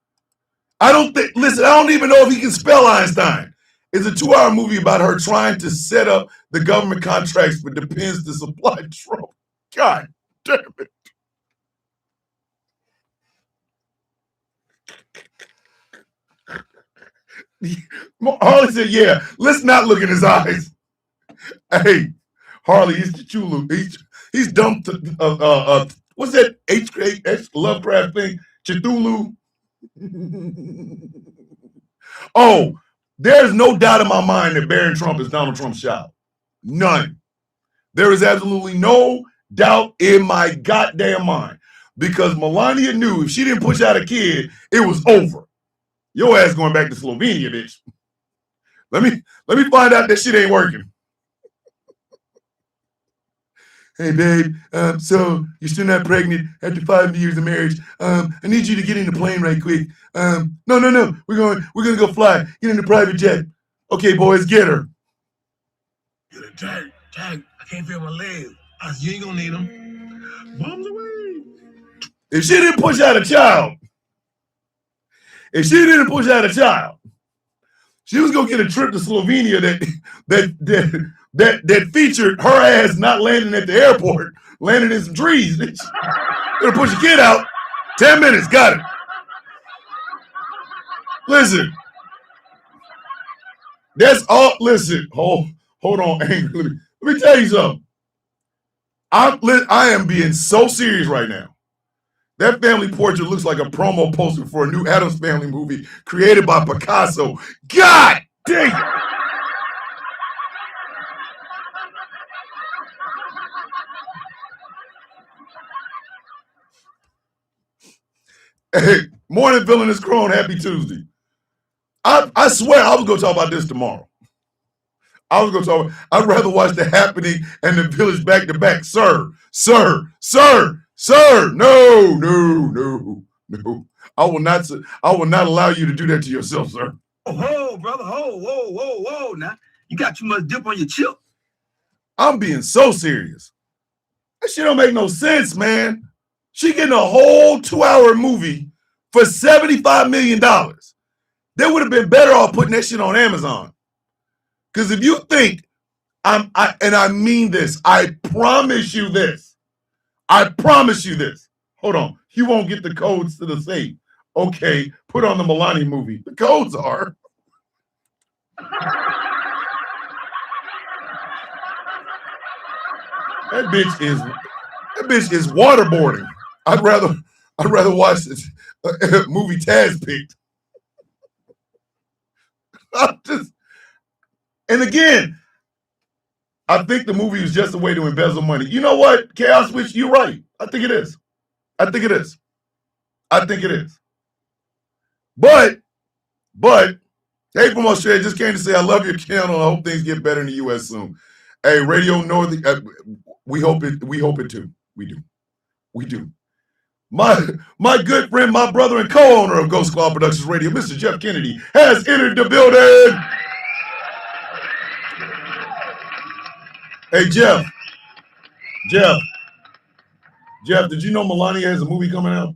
I don't think. Listen, I don't even know if he can spell Einstein. It's a 2 hour movie about her trying to set up the government contracts for Depends to supply Trump. God damn it. Harley said, yeah, let's not look in his eyes. Hey, Harley, he's Chulu. He's dumped. What's that H Lovecraft thing? Cthulhu. Oh, there's no doubt in my mind that Barron Trump is Donald Trump's child. None. There is absolutely no doubt in my goddamn mind, because Melania knew if she didn't push out a kid, it was over. Your ass going back to Slovenia, bitch. Let me find out that shit ain't working. Hey, babe, so you're still not pregnant after 5 years of marriage. I need you to get in the plane right quick. No. We're gonna go fly. Get in the private jet. Okay, boys, get her. Get it, Jack. I can't feel my legs. I said, you ain't gonna need them. Bombs away. If she didn't push out a child, she was gonna get a trip to Slovenia that featured her ass not landing at the airport, landing in some trees. Gonna push a kid out. 10 minutes, got it. Listen, that's all. Listen, hold on, angry. Let me tell you something. I am being so serious right now. That family portrait looks like a promo poster for a new Addams Family movie created by Picasso. God dang it. Hey, morning, Villainous Crone. Happy Tuesday. I swear I was going to talk about this tomorrow. I'd rather watch The Happening and The Village back to back. Sir. No. I will not allow you to do that to yourself, sir. Oh, brother. Whoa. Now, you got too much dip on your chip. I'm being so serious. That shit don't make no sense, man. She getting a whole 2 hour movie for $75 million. They would have been better off putting that shit on Amazon. Because if you think and I mean this, I promise you this. Hold on. You won't get the codes to the safe. Okay, put on the Melania movie. The codes are. That bitch is waterboarding. I'd rather watch this movie Taz picked. And again, I think the movie is just a way to embezzle money. You know what, Chaos Witch, you're right. I think it is. But, hey, from Australia, just came to say I love your channel. I hope things get better in the U.S. soon. Hey, Radio North, we hope it too. We do. My good friend, my brother and co-owner of Ghost Squad Productions Radio, Mr. Jeff Kennedy, has entered the building. Hey, Jeff, did you know Melania has a movie coming out?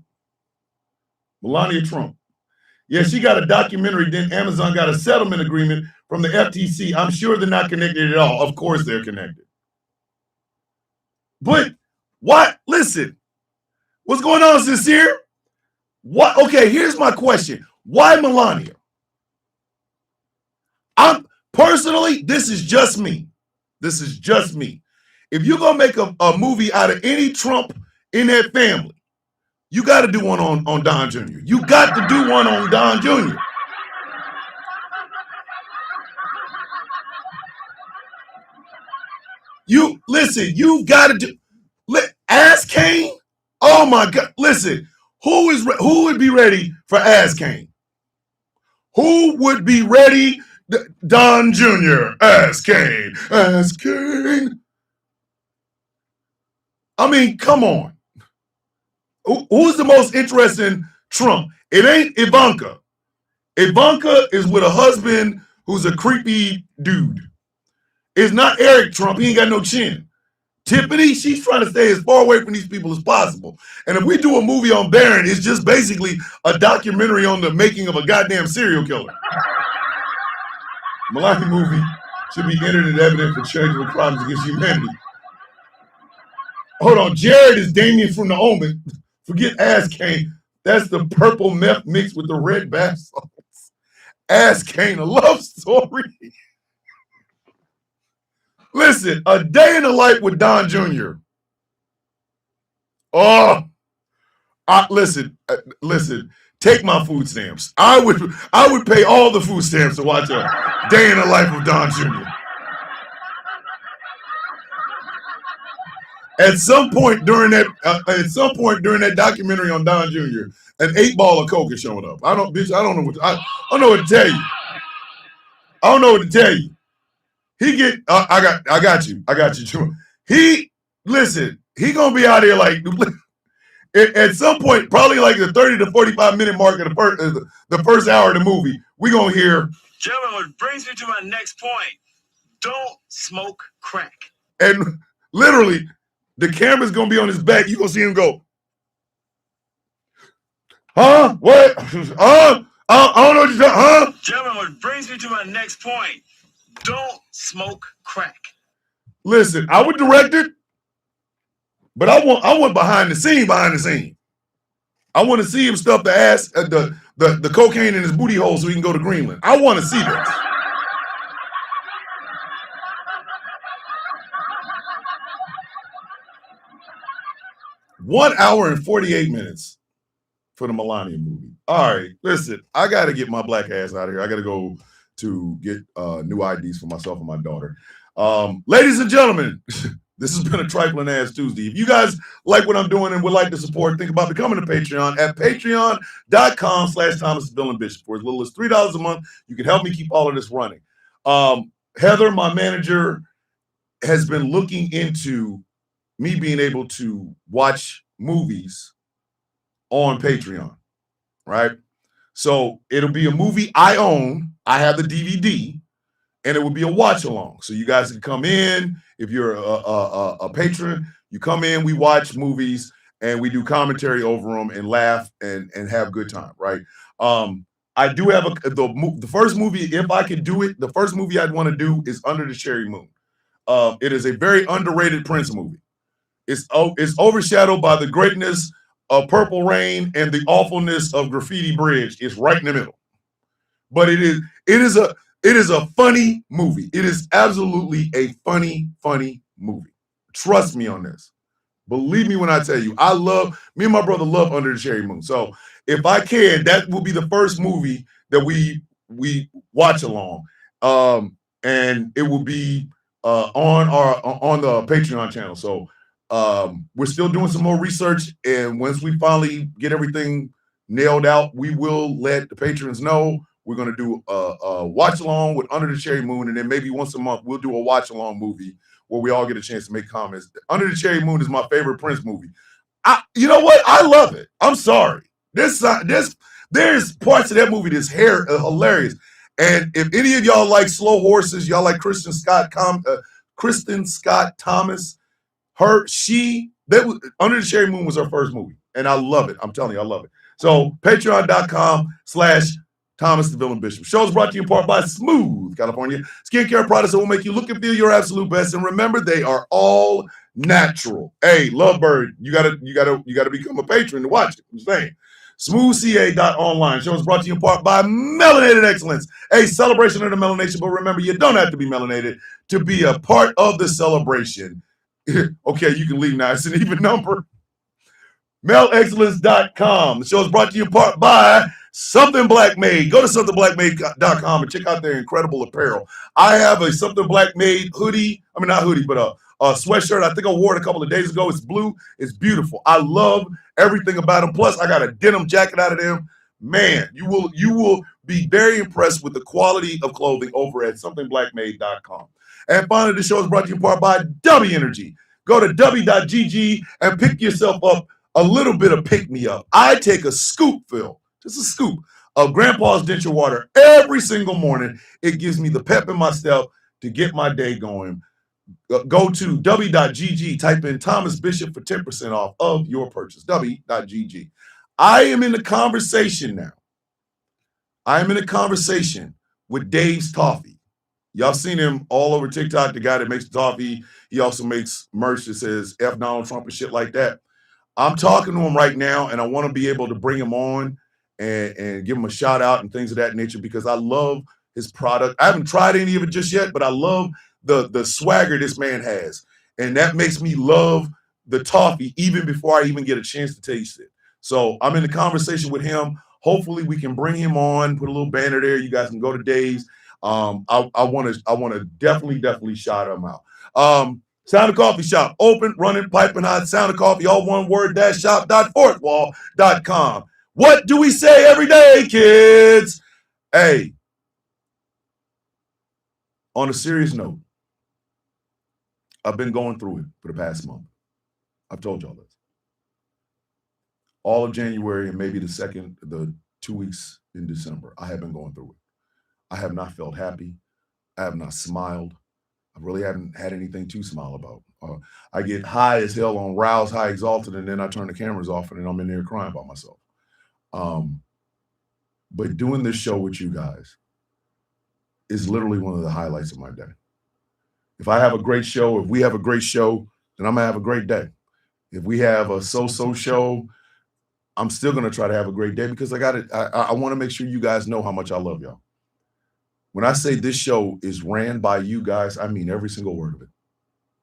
Melania Trump. Yeah, she got a documentary. Then Amazon got a settlement agreement from the FTC. I'm sure they're not connected at all. Of course they're connected. But what? Listen, what's going on, Sincere? What? Okay, here's my question. Why Melania? Personally, this is just me. If you're going to make a movie out of any Trump in that family, you got to do one on Don Jr. You got to do one on Don Jr. You've got to do. Kane? Oh my God! Listen, who would be ready for Ass Kane? Who would be ready? Don Jr. Ass Kane. Ass Kane. I mean, come on. Who's the most interesting Trump? It ain't Ivanka. Ivanka is with a husband who's a creepy dude. It's not Eric Trump. He ain't got no chin. Tiffany, she's trying to stay as far away from these people as possible. And if we do a movie on Barron, it's just basically a documentary on the making of a goddamn serial killer. Melania movie should be entered as evidence for charitable crimes against humanity. Hold on, Jared is Damien from The Omen. Forget Ass Kane. That's the purple meth mixed with the red bath salts. Ass Kane, a love story. Listen, A Day in the Life with Don Jr. Oh, listen. Take my food stamps. I would pay all the food stamps to watch A Day in the Life of Don Jr. At some point during that documentary on Don Jr., an 8-ball of coke is showing up. I don't know what to tell you. I don't know what to tell you. I got you. He gonna be out here like at some point, probably like the 30 to 45 minute mark of the first hour of the movie. We gonna hear. Gentlemen, which brings me to my next point. Don't smoke crack. And literally, the camera's gonna be on his back. You gonna see him go, huh? What? I don't know what you're saying, huh? Gentlemen, which brings me to my next point. Don't smoke crack. Listen, I would direct it, but I want behind the scene. I want to see him stuff the ass, the cocaine in his booty hole so he can go to Greenland. I want to see this. One hour and 48 minutes for the Melania movie. All right, listen, I got to get my black ass out of here. I got to go to get new IDs for myself and my daughter. Ladies and gentlemen, this has been a Trifling Ass Tuesday. If you guys like what I'm doing and would like to support, think about becoming a Patreon at patreon.com/Thomas Dillon Bishop. For as little as $3 a month, you can help me keep all of this running. Heather, my manager, has been looking into me being able to watch movies on Patreon, right? So it'll be a movie I own. I have the DVD, and it will be a watch along. So you guys can come in. If you're a patron, you come in, we watch movies, and we do commentary over them and laugh and have a good time, right? I do have the first movie, if I could do it, the first movie I'd want to do is Under the Cherry Moon. It is a very underrated Prince movie. It's overshadowed by the greatness of Purple Rain and the awfulness of Graffiti Bridge. It's right in the middle. But it is a funny movie. It is absolutely a funny movie. Trust me on this. Believe me when I tell you, me and my brother love Under the Cherry Moon. So if I can, that will be the first movie that we watch along. And it will be on the Patreon channel. So we're still doing some more research, and once we finally get everything nailed out, we will let the patrons know. We're going to do a watch along with Under the Cherry Moon, and then maybe once a month we'll do a watch along movie where we all get a chance to make comments. Under the Cherry Moon is my favorite Prince movie. You know what? I love it. I'm sorry. There's parts of that movie that's hilarious. And if any of y'all like slow horses, y'all like Kristen Scott Thomas, Under the Cherry Moon was her first movie, and I love it. I'm telling you, I love it. So patreon.com/Thomas the Villain Bishop. Show is brought to you in part by Smooth California skincare products that will make you look and feel your absolute best. And remember, they are all natural. Hey, Lovebird, you gotta become a patron to watch it. I'm saying. SmoothCA.online. Show is brought to you in part by Melanated Excellence, a celebration of the melanation. But remember, you don't have to be melanated to be a part of the celebration. Okay, you can leave now. It's an even number. MelExcellence.com. The show is brought to you in part by Something Black Made. Go to somethingblackmade.com and check out their incredible apparel. I have a Something Black Made hoodie. I mean, not hoodie, but sweatshirt. I think I wore it a couple of days ago. It's blue. It's beautiful. I love everything about them. Plus, I got a denim jacket out of them. Man, you will be very impressed with the quality of clothing over at somethingblackmade.com. And finally, the show is brought to you in part by W Energy. Go to w.gg and pick yourself up a little bit of pick-me-up. I take a scoop, Phil, just a scoop of Grandpa's Denture Water every single morning. It gives me the pep in my step to get my day going. Go to w.gg, type in Thomas Bishop for 10% off of your purchase. W.gg. I am in the conversation now. I am in a conversation with Dave's Toffee. Y'all seen him all over TikTok, the guy that makes the toffee. He also makes merch that says F Donald Trump and shit like that. I'm talking to him right now, and I want to be able to bring him on and give him a shout out and things of that nature because I love his product. I haven't tried any of it just yet, but I love the swagger this man has. And that makes me love the toffee even before I even get a chance to taste it. So I'm in the conversation with him. Hopefully we can bring him on, put a little banner there. You guys can go to Dave's. I want to definitely shout him out. Sound of Coffee Shop, open, running, piping hot. Sound of Coffee, all one word, shop.fourthwall.com. What do we say every day, kids? Hey, on a serious note, I've been going through it for the past month. I've told y'all this. All of January and maybe the 2 weeks in December, I have been going through it. I have not felt happy. I have not smiled. I really haven't had anything to smile about. I get high as hell on Rouse, High Exalted, and then I turn the cameras off and then I'm in there crying by myself. But doing this show with you guys is literally one of the highlights of my day. If I have a great show, if we have a great show, then I'm gonna have a great day. If we have a so-so show, I'm still gonna try to have a great day because I want to make sure you guys know how much I love y'all. When I say this show is ran by you guys, I mean every single word of it.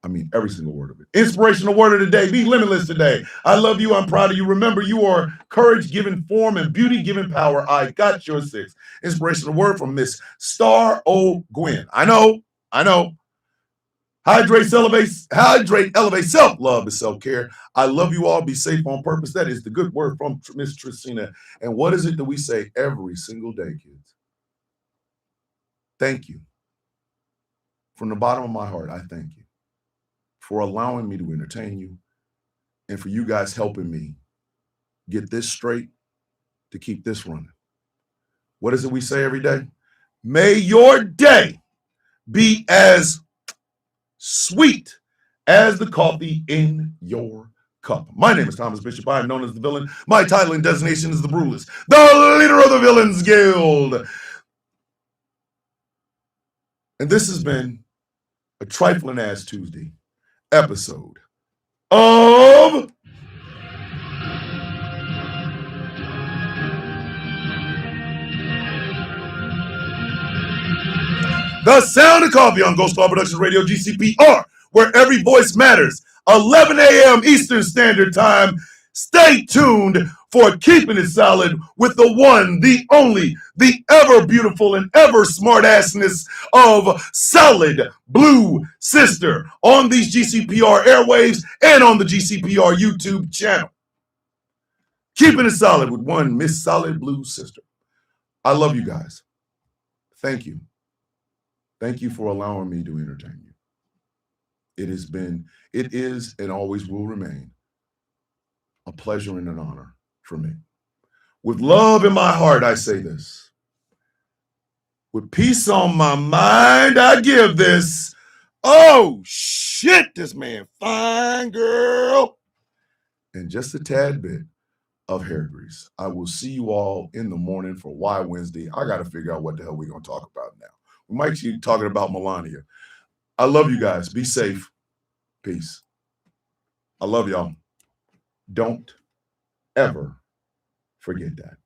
I mean every single word of it. Inspirational word of the day. Be limitless today. I love you. I'm proud of you. Remember, you are courage given form and beauty given power. I got your 6. Inspirational word from Miss Star O. Gwen. I know. Hydrate, elevate. Self-love is self-care. I love you all. Be safe on purpose. That is the good word from Miss Tristina. And what is it that we say every single day, kids? Thank you. From the bottom of my heart, I thank you for allowing me to entertain you and for you guys helping me get this straight to keep this running. What is it we say every day? May your day be as sweet as the coffee in your cup. My name is Thomas Bishop. I am known as the villain. My title and designation is the Brutalist, the leader of the Villains Guild. And this has been a trifling ass Tuesday episode of The Sound of Coffee on Ghost Law Productions Radio, GCPR, where every voice matters. 11 a.m. Eastern Standard Time. Stay tuned for Keeping It Solid with the one, the only, the ever beautiful and ever smart assness of Solid Blue Sister on these GCPR airwaves and on the GCPR YouTube channel. Keeping It Solid with one Miss Solid Blue Sister. I love you guys. Thank you. Thank you for allowing me to entertain you. It is, and always will remain a pleasure and an honor for me. With love in my heart, I say this. With peace on my mind, I give this. Oh, shit, this man fine, girl. And just a tad bit of hair grease. I will see you all in the morning for Why Wednesday. I got to figure out what the hell we're going to talk about now. We might keep talking about Melania. I love you guys. Be safe. Peace. I love y'all. Don't ever forget that.